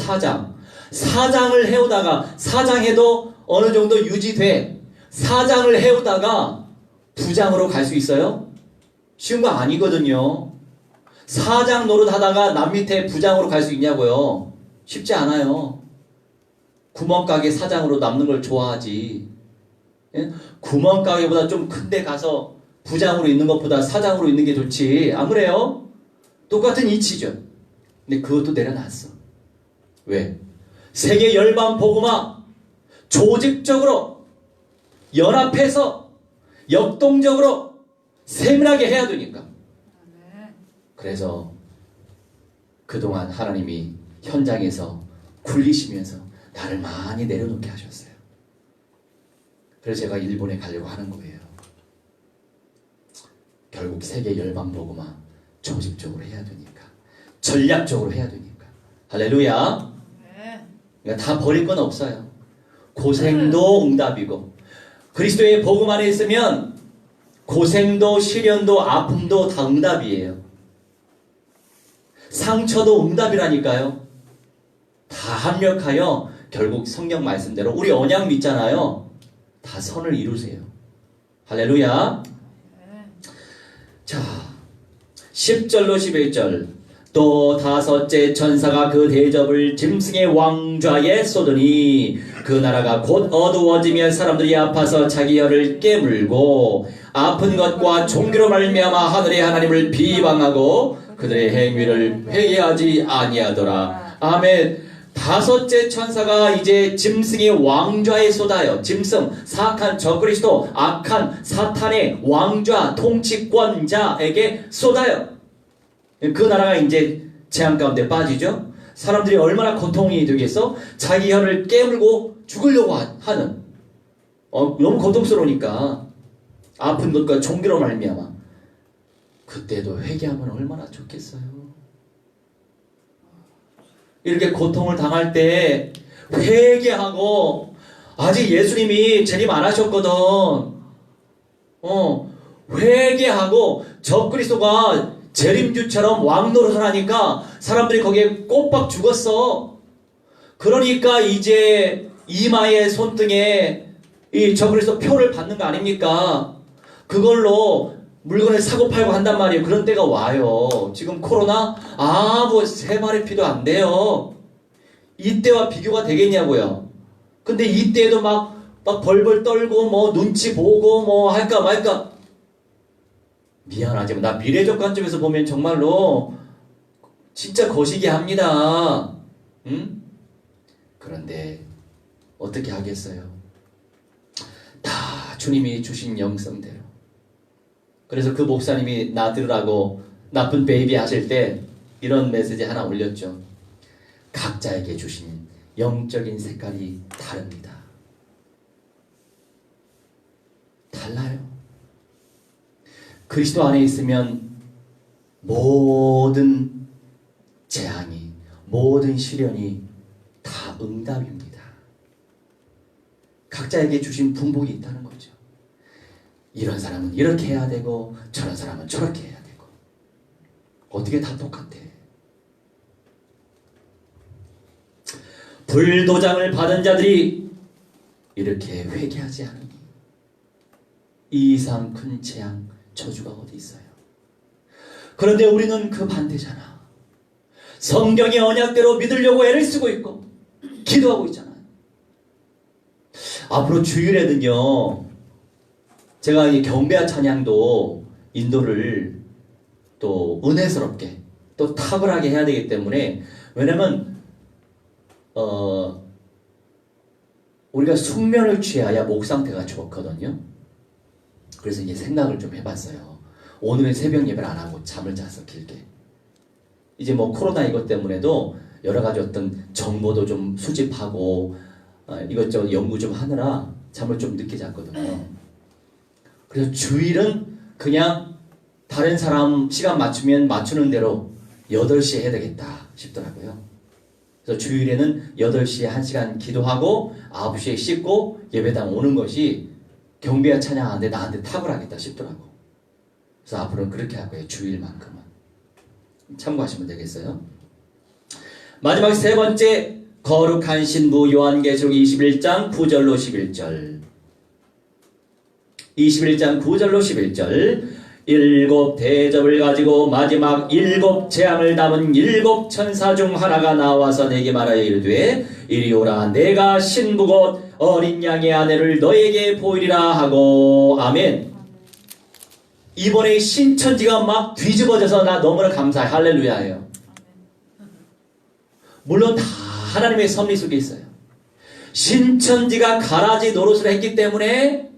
사장을 해오다가 사장해도 어느 정도 유지돼 사장을 해오다가 부장으로 갈 수 있어요? 쉬운 거 아니거든요. 사장 노릇하다가 남 밑에 부장으로 갈 수 있냐고요? 쉽지 않아요. 구멍가게 사장으로 남는 걸 좋아하지. 예? 구멍가게보다 좀 큰데 가서 부장으로 있는 것보다 사장으로 있는 게 좋지. 안 그래요? 똑같은 이치죠. 근데 그것도 내려놨어. 왜? 세계 열방 복음화 조직적으로 연합해서 역동적으로 세밀하게 해야 되니까. 그래서 그동안 하나님이 현장에서 굴리시면서 나를 많이 내려놓게 하셨어요. 그래서 제가 일본에 가려고 하는 거예요. 결국 세계 열방 복음화 조직적으로 해야 되니까. 전략적으로 해야 되니까. 할렐루야. 그러니까 다 버릴 건 없어요. 고생도 응답이고 그리스도의 복음 안에 있으면 고생도 시련도 아픔도 다 응답이에요. 상처도 응답이라니까요. 다 합력하여 결국 성경 말씀대로 우리 언약 믿잖아요. 다 선을 이루세요. 할렐루야. 자, 10절로 11절. 또 다섯째 천사가 그 대접을 짐승의 왕좌에 쏟으니 그 나라가 곧 어두워지며 사람들이 아파서 자기 혀를 깨물고 아픈 것과 종기로 말미암아 하늘의 하나님을 비방하고 그들의 행위를 회개하지 아니하더라. 아멘. 다섯째 천사가 이제 짐승의 왕좌에 쏟아요. 짐승, 사악한 적그리스도, 악한 사탄의 왕좌, 통치권자에게 쏟아요. 그 나라가 이제 재앙 가운데 빠지죠. 사람들이 얼마나 고통이 되겠어? 자기 혀를 깨물고 죽으려고 하는 너무 고통스러우니까 아픈 것과 종기로 말미암아 그때도 회개하면 얼마나 좋겠어요. 이렇게 고통을 당할 때 회개하고 아직 예수님이 재림 안 하셨거든. 회개하고 적그리스도가 재림주처럼 왕노릇을 하니까 사람들이 거기에 꼬박 죽었어. 그러니까 이제 이마에 손등에 이 적그리스도 표를 받는 거 아닙니까? 그걸로 물건을 사고 팔고 한단 말이에요. 그런 때가 와요. 지금 코로나 뭐 세 마리 피도 안 돼요. 이때와 비교가 되겠냐고요. 근데 이때에도 막 벌벌 떨고 뭐 눈치 보고 뭐 할까 말까. 미안하지만 나 미래적 관점에서 보면 정말로 진짜 거시기 합니다. 응? 그런데 어떻게 하겠어요? 다 주님이 주신 영성대로. 그래서 그 목사님이 나 들으라고 나쁜 베이비 하실 때 이런 메시지 하나 올렸죠. 각자에게 주신 영적인 색깔이 다릅니다. 달라요. 그리스도 안에 있으면 모든 재앙이, 모든 시련이 다 응답입니다. 각자에게 주신 분복이 있다는 거죠. 이런 사람은 이렇게 해야 되고 저런 사람은 저렇게 해야 되고 어떻게 다 똑같아. 불도장을 받은 자들이 이렇게 회개하지 않으니 이 이상 큰 재앙 저주가 어디 있어요. 그런데 우리는 그 반대잖아. 성경의 언약대로 믿으려고 애를 쓰고 있고 기도하고 있잖아요. 앞으로 주일에는요 제가 이 경배와 찬양도 인도를 또 은혜스럽게 또 탁월하게 해야 되기 때문에 왜냐면 우리가 숙면을 취해야 목 상태가 좋거든요. 그래서 이제 생각을 좀 해봤어요. 오늘은 새벽 예배를 안 하고 잠을 자서 길게. 이제 뭐 코로나 이것 때문에도 여러 가지 어떤 정보도 좀 수집하고 이것저것 연구 좀 하느라 잠을 좀 늦게 잤거든요. 그래서 주일은 그냥 다른 사람 시간 맞추면 맞추는 대로 8시에 해야 되겠다 싶더라고요. 그래서 주일에는 8시에 1시간 기도하고 9시에 씻고 예배당 오는 것이 경배와 찬양하는데 나한테 탁월하겠다 싶더라고. 그래서 앞으로는 그렇게 할 거예요. 주일만큼은. 참고하시면 되겠어요. 마지막 세 번째, 거룩한 신부. 요한계시록 21장 9절로 11절. 21장 9절로 11절. 7 대접을 가지고 마지막 7 재앙을 담은 7 천사 중 하나가 나와서 내게 말하여 이르되 이리 오라, 내가 신부 곧 어린 양의 아내를 너에게 보이리라 하고. 아멘. 이번에 신천지가 막 뒤집어져서 나 너무나 감사해. 할렐루야예요. 물론 다 하나님의 섭리 속에 있어요. 신천지가 가라지 노릇을 했기 때문에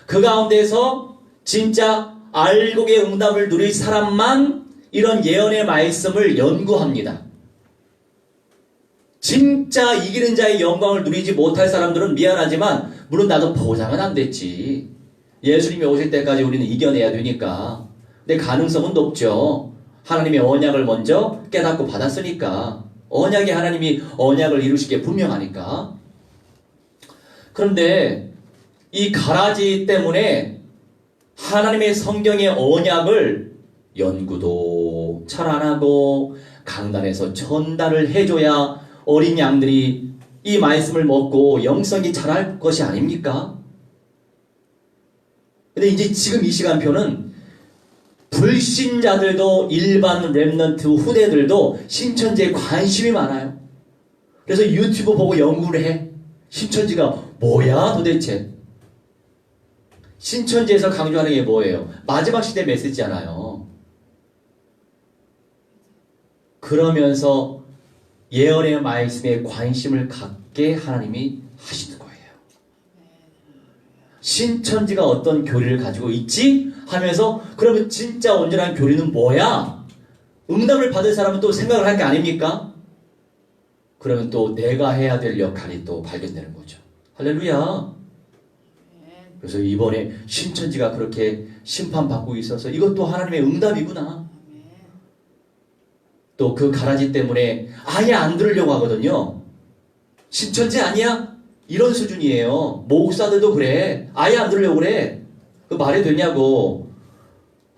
그 가운데서 진짜 알곡의 응답을 누릴 사람만 이런 예언의 말씀을 연구합니다. 진짜 이기는 자의 영광을 누리지 못할 사람들은 미안하지만 물론 나도 보장은 안 됐지. 예수님이 오실 때까지 우리는 이겨내야 되니까. 근데 가능성은 높죠. 하나님의 언약을 먼저 깨닫고 받았으니까. 언약이 하나님이 언약을 이루시기에 분명하니까. 그런데 이 가라지 때문에 하나님의 성경의 언약을 연구도 잘 안 하고 강단에서 전달을 해줘야 어린 양들이 이 말씀을 먹고 영성이 자랄 것이 아닙니까? 근데 이제 지금 이 시간표는 불신자들도 일반 렘넌트 후대들도 신천지에 관심이 많아요. 그래서 유튜브 보고 연구를 해. 신천지가 뭐야 도대체? 신천지에서 강조하는 게 뭐예요? 마지막 시대 메시지잖아요. 그러면서 예언의 말씀에 관심을 갖게 하나님이 하시는 거예요. 신천지가 어떤 교리를 가지고 있지? 하면서 그러면 진짜 온전한 교리는 뭐야? 응답을 받을 사람은 또 생각을 할 게 아닙니까? 그러면 또 내가 해야 될 역할이 또 발견되는 거죠. 할렐루야. 그래서 이번에 신천지가 그렇게 심판받고 있어서 이것도 하나님의 응답이구나. 또 그 가라지 때문에 아예 안 들으려고 하거든요. 신천지 아니야? 이런 수준이에요. 목사들도 그래. 아예 안 들으려고 그래. 그 말이 되냐고.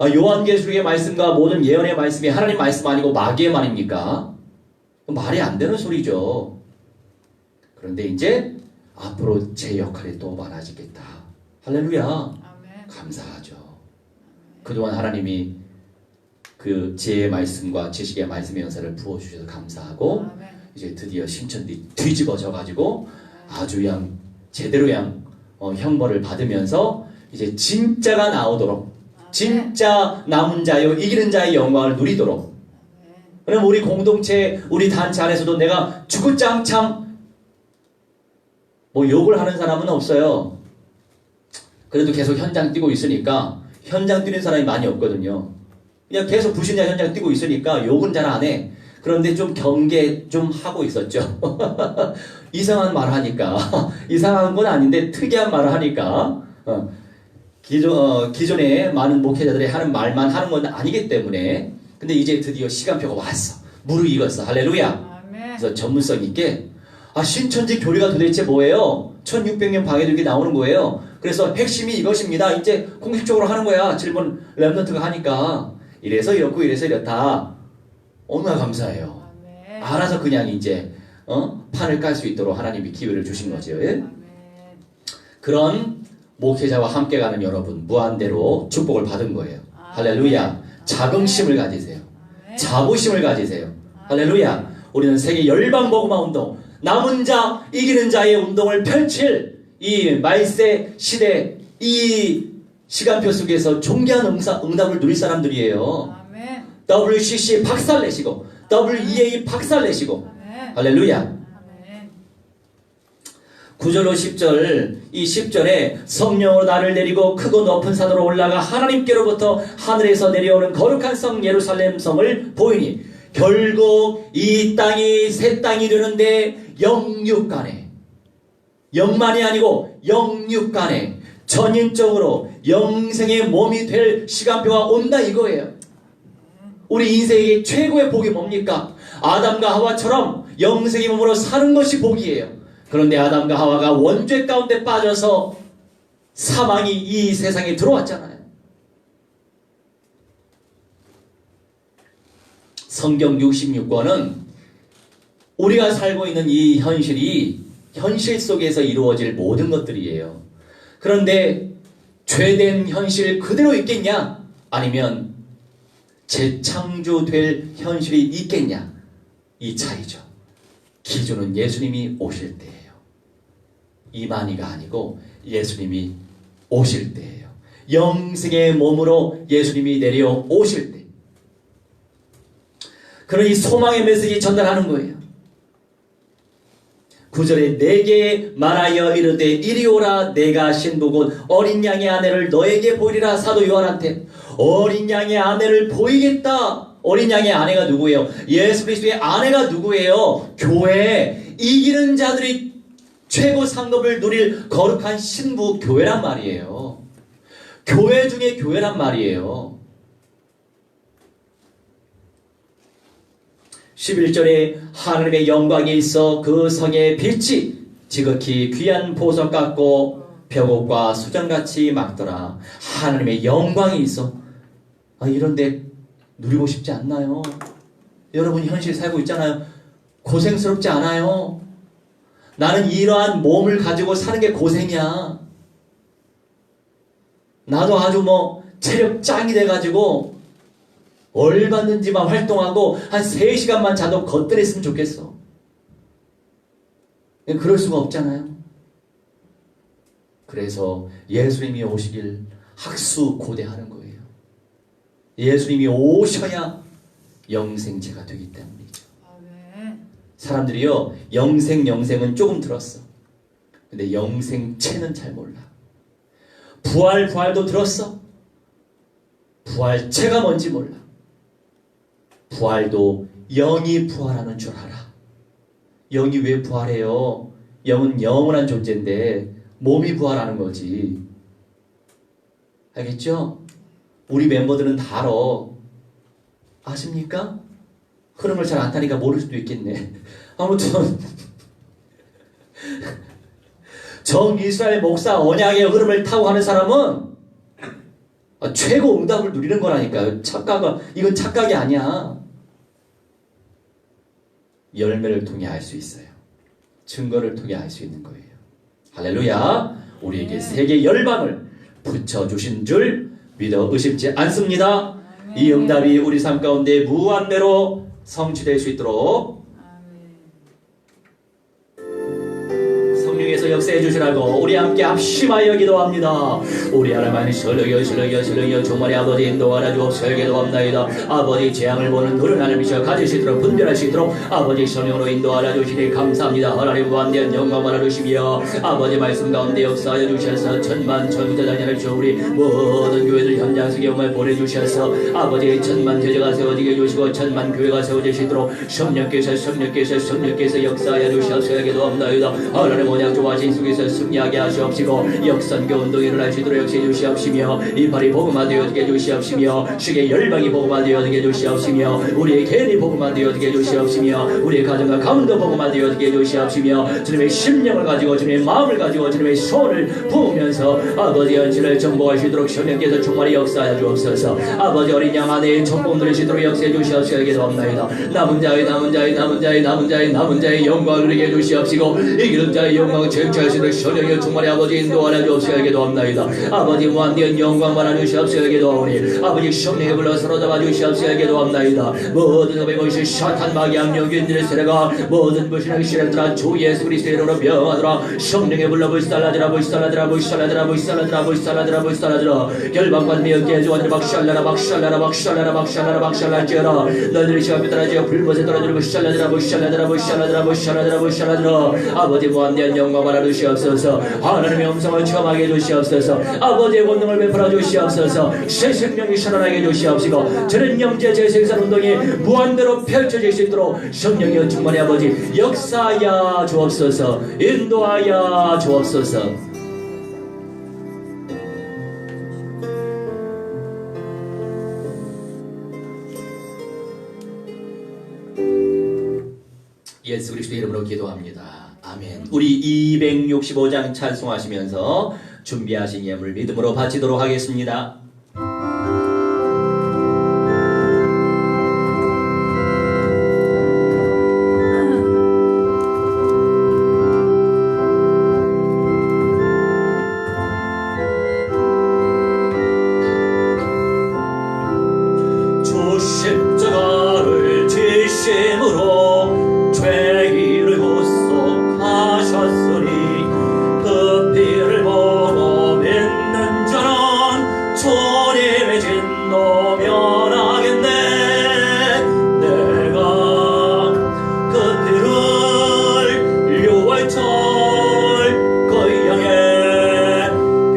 요한계시록의 말씀과 모든 예언의 말씀이 하나님 말씀 아니고 마귀의 말입니까? 말이 안 되는 소리죠. 그런데 이제 앞으로 제 역할이 또 많아지겠다. 할렐루야. 아멘. 감사하죠. 그동안 하나님이 그 지혜의 말씀과 지식의 말씀의 연사를 부어주셔서 감사하고 아멘. 이제 드디어 신천지 뒤집어져 가지고 아주 그냥 제대로 그냥 형벌을 받으면서 이제 진짜가 나오도록 아멘. 진짜 남은 자요 이기는 자의 영광을 누리도록. 그럼 우리 공동체 우리 단체 안에서도 내가 주구장창 뭐 욕을 하는 사람은 없어요. 그래도 계속 현장 뛰고 있으니까 현장 뛰는 사람이 많이 없거든요. 그냥 계속 불신자 현장 뛰고 있으니까 욕은 잘 안 해. 그런데 좀 경계 좀 하고 있었죠. 이상한 말 하니까 이상한 건 아닌데 특이한 말을 하니까 기존에 많은 목회자들이 하는 말만 하는 건 아니기 때문에. 근데 이제 드디어 시간표가 왔어. 무르익었어. 할렐루야. 아멘. 그래서 전문성 있게 신천지 교리가 도대체 뭐예요? 1600년 방해되게 나오는 거예요. 그래서 핵심이 이것입니다. 이제 공식적으로 하는 거야. 질문 렘넌트가 하니까 이래서 이렇고 이래서 이렇다. 너무나 감사해요. 아멘. 알아서 그냥 이제 판을 깔 수 있도록 하나님이 기회를 주신 거죠. 예? 그런 목회자와 함께 가는 여러분 무한대로 축복을 받은 거예요. 할렐루야. 자긍심을 가지세요. 자부심을 가지세요. 할렐루야. 우리는 세계 열방복음화 운동, 남은 자 이기는 자의 운동을 펼칠 이 말세 시대 이 시간표 속에서 존귀한 응답을 누릴 사람들이에요. 아멘. WCC 박살내시고 WEA 박살내시고. 아멘. 할렐루야. 아멘. 9절로 10절, 이 10절에 성령으로 나를 내리고 크고 높은 산으로 올라가 하나님께로부터 하늘에서 내려오는 거룩한 성 예루살렘 성을 보이니 결국 이 땅이 새 땅이 되는데 영육간에, 영만이 아니고 영육간에 전인적으로 영생의 몸이 될 시간표가 온다 이거예요. 우리 인생에게 최고의 복이 뭡니까? 아담과 하와처럼 영생의 몸으로 사는 것이 복이에요. 그런데 아담과 하와가 원죄 가운데 빠져서 사망이 이 세상에 들어왔잖아요. 성경 66권은 우리가 살고 있는 이 현실이 현실 속에서 이루어질 모든 것들이에요. 그런데 죄된 현실 그대로 있겠냐? 아니면 재창조될 현실이 있겠냐? 이 차이죠. 기준은 예수님이 오실 때예요. 이만희가 아니고 예수님이 오실 때예요. 영생의 몸으로 예수님이 내려오실 때. 그런 이 소망의 메시지 전달하는 거예요. 9절에 내게 말하여 이르되 이리 오라 내가 신부 곧 어린 양의 아내를 너에게 보이리라. 사도 요한한테 어린 양의 아내를 보이겠다. 어린 양의 아내가 누구예요? 예수 그리스도의 아내가 누구예요? 교회, 이기는 자들이 최고 상급을 누릴 거룩한 신부 교회란 말이에요. 교회 중에 교회란 말이에요. 11절에 하늘의 영광이 있어 그 성의 빛이 지극히 귀한 보석 같고 벽옥과 수정같이 막더라. 하나님의 영광이 있어. 이런데 누리고 싶지 않나요? 여러분 현실 살고 있잖아요. 고생스럽지 않아요? 나는 이러한 몸을 가지고 사는 게 고생이야. 나도 아주 체력 짱이 돼가지고 얼마든지만 활동하고 한 3시간만 자도 거뜬했으면 좋겠어. 그럴 수가 없잖아요. 그래서 예수님이 오시길 학수고대하는 거예요. 예수님이 오셔야 영생체가 되기 때문이죠. 사람들이요, 영생은 조금 들었어. 근데 영생체는 잘 몰라. 부활도 들었어. 부활체가 뭔지 몰라. 부활도 영이 부활하는 줄 알아. 영이 왜 부활해요? 영은 영원한 존재인데 몸이 부활하는 거지. 알겠죠? 우리 멤버들은 다 알아. 아십니까? 흐름을 잘 안 타니까 모를 수도 있겠네. 아무튼 정이스라엘 목사 언약의 흐름을 타고 가는 사람은 최고 응답을 누리는 거라니까요. 이건 착각이 아니야. 열매를 통해 알 수 있어요. 증거를 통해 알 수 있는 거예요. 할렐루야. 우리에게 세계 열방을 붙여주신 줄 믿어 의심치 않습니다. 이 응답이 우리 삶 가운데 무한대로 성취될 수 있도록 성령께서 역사해 주시라고 우리 함께 합심하여 기도합니다. 우리 하나님 설령여 정말의 아버지 인도하라 주옵소서. 기도합나이다. 아버지 재앙을 보는 너를 하나님이셔 가질 수 있도록 분별할 수 있도록 아버지 성령으로 인도하라 주시니 감사합니다. 하나님 무한대한 영광을 주시며 아버지 말씀 가운데 역사하여 주셔서 천만 전도자를 주 우리 모든 교회들 현장 속에 영을 보내주셔서 아버지 천만 제자가 세워지게 해주시고 천만 교회가 세워지시도록 성령께서 역사하여 주셔서 기도합나이다. 하나님 언약 조화신 속에서 승리하게 하시옵시고 역선교 운동이 일어날 수 있도록 역시해 주시옵시며 이팔이 복음화 되어지게 해주시옵시며 시계 열방이 복음화 되어지게 해주시옵시며 우리의 개인이 복음화 되어지게 해주시옵시며 우리의 가정과 가문도 복음화 되어지게 해주시옵시며 주님의 심령을 가지고 주님의 마음을 가지고 주님의 소원을 부으면서 아버지 현실을 정복하시도록 성령께서 충만히 역사하여 주옵소서. 아버지 어린 양 안에 천국 누리시도록 역사해 주시옵소서. 기도합나이다. 남은 자의 영광을 누리게 해주시옵시고 이기는 자의 영광을 쟁취하시도록 성령의 충만히 아버지 인도하여 주옵소서. 기도합나이다. 아버지 무한대한 영광 받아 주시옵소서. 기도하오니 아버지 성령의 불러 사로잡아 주시옵소서. 기도합나이다. 모든 법의 것이 사탄 마귀 악령인들의 세례가 모든 것이나 실행들아 주 예수 그리스도의 이름으로 명하노라. 성령의 불러 불살라드라 결박받으며 깨주하니 박샬라라 너희들이 시험에 떨어지어 불못에 떨어지고 샬라드라 아버지 무한대한 영광 받아 주시옵소서. 하나님의 음성을 체험하게 해주시옵소서. 아버지의 권능을 베풀어 주시옵소서. 새 생명이 살아나게 해주시옵시고 저는 영재 재생산 운동이 무한대로 펼쳐질 수 있도록 성령의 충만히 아버지 역사하여 주옵소서. 인도하여 주옵소서. 예수 그리스도 이름으로 기도합니다. 아멘. 우리 265장 찬송하시면서 준비하신 예물 믿음으로 바치도록 하겠습니다. 십자가를 지심으로 죄인을 구속하셨으니 그 피를 보고 믿는 자는 주님의 진노 면하겠네. 내가 그 피를 유월절 그 양의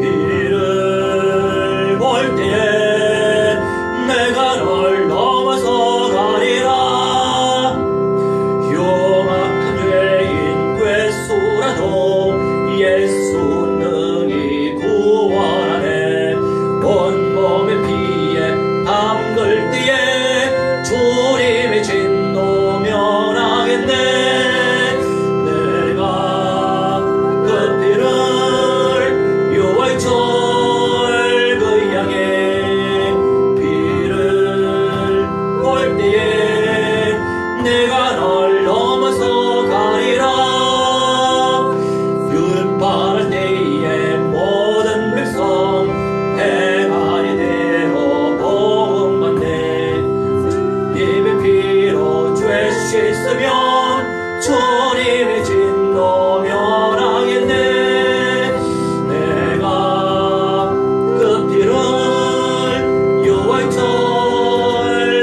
피를 볼 때에 내가 널 넘어서 가리라. 용악한 죄인 괴수라도 예수 능히 구원하네. 온몸의 피에 담글 때에 주님의 진노 면하겠네. 내가 그 피를 유월절 그 양의 피를 볼 때에 내가 널 넘어서 가리라. 율법할 때에 모든 백성 행하리 되어 복음받네. 주님의 피로 죄 씻으면 주님의 진노 면하겠네. 내가 그 피를 유월절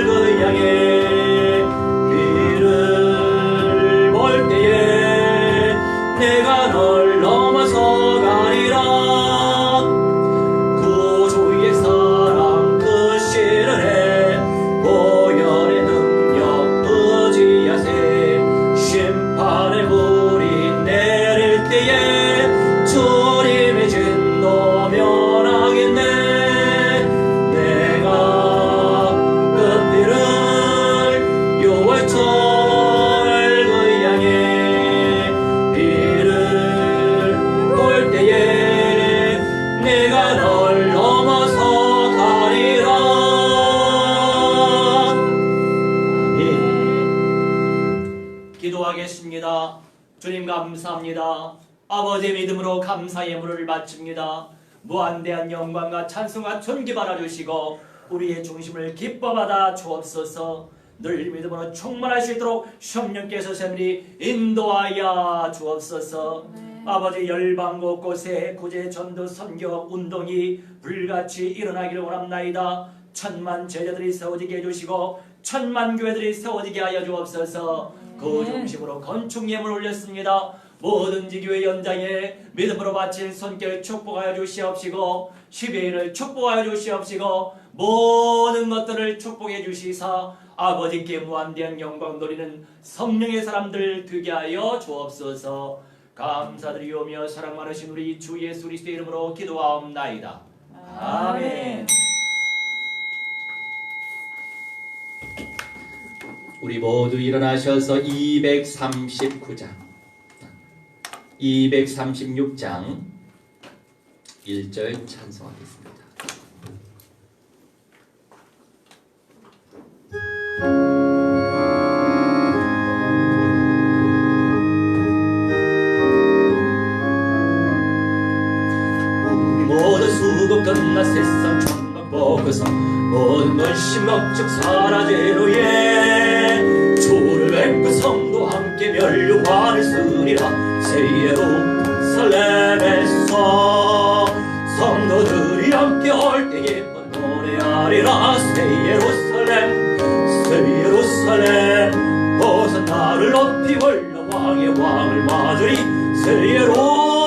그 양의 피를 볼 때에 내가 널 넘어서 가리라. 구주의 사랑 그 실은혜 보혈의 능력 의지하세. 심판의 불이 내릴 때에 주님의 진노 면하겠네. 내가 그 피를 유월절 그 양의 피를 볼 때에 내가 널 넘어서 가리라. 아멘. 기도하겠습니다. 주님 감사합니다. 아버지의 믿음으로 감사 예물을 바칩니다. 무한대한 영광과 찬송과 존귀 받아주시고 우리의 중심을 기뻐 받아 주옵소서. 늘 믿음으로 충만할 수 있도록 성령께서 샘리 인도하여 주옵소서. 아버지 열방 곳곳에 구제 전도 선교 운동이 불같이 일어나기를 원합나이다. 천만 제자들이 세워지게 해주시고 천만 교회들이 세워지게 하여 주옵소서. 그 중심으로 건축 예물 올렸습니다. 뭐든지 교회 연장에 믿음으로 바친 손길 축복하여 주시옵시고 12일을 축복하여 주시옵시고 모든 것들을 축복해 주시사 아버지께 무한대한 영광 돌리는 성령의 사람들 되게 하여 주옵소서. 감사드리오며 사랑 많으신 우리 주 예수 그리스도의 이름으로 기도하옵나이다. 아멘. 우리 모두 일어나셔서 236장 1절 찬송하겠습니다. 모든 수고 끝나 세상 총각 보고서 모든 근심 걱정 사라지로에 주를 뵙고 성도 함께 멸류관을 쓰리라. 새 예루살렘에서 성도들이 함께 올 때 기쁜 노래하리라. 새 예루살렘 호산나를 높이 올려 왕의 왕을 맞으리. 새 예루살렘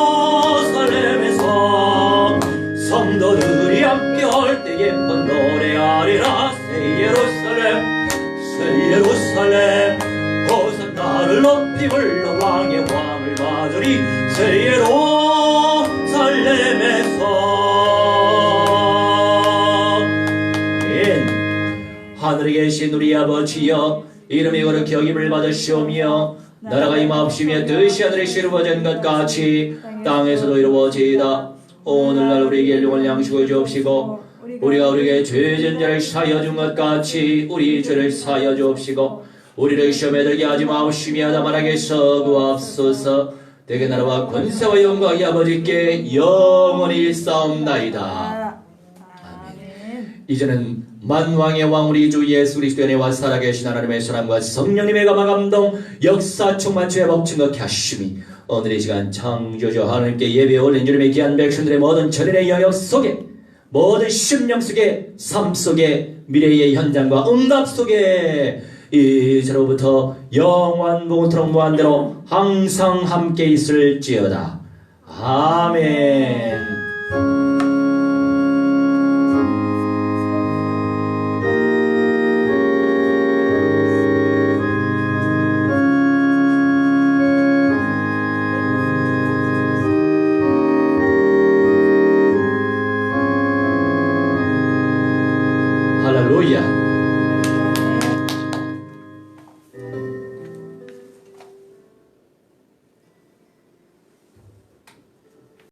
성도들이 함께 할 때 예쁜 노래하리라. 새 예루살렘 새 예루살렘 호산나를 높이 불러 왕의 왕을 맞으리. 새 예루살렘에서 하늘에 계신 우리 아버지여, 이름이 거룩히 여김을 받으시오며 나라가 임하옵시며 뜻이 하늘에서 이루어진 것 같이 땅에서도 이루어지이다. 오늘날 우리에게 일용할 양식을 주옵시고 우리가 우리에게 죄진 자를 사하여 준 것 같이 우리 죄를 사하여 주옵시고 우리를 시험에 들게 하지 마옵시며 다만 악에서 구하옵소서. 대개 나라와 권세와 영광이 아버지께 영원히 싸움나이다. 이제는 만왕의 왕 우리 주 예수 그리스도 안에와 살아계신 하나님의 사랑과 성령님의 감화 감동 역사 충만 주의 복 증거케 하시미 오늘 이 시간 창조주 하나님께 예배 올린 주님의 귀한 백성들의 모든 전일의 영역 속에 모든 심령 속에 삶 속에 미래의 현장과 응답 속에 이제로부터 영원부토록 무한대로 항상 함께 있을지어다. 아멘. 할렐루야.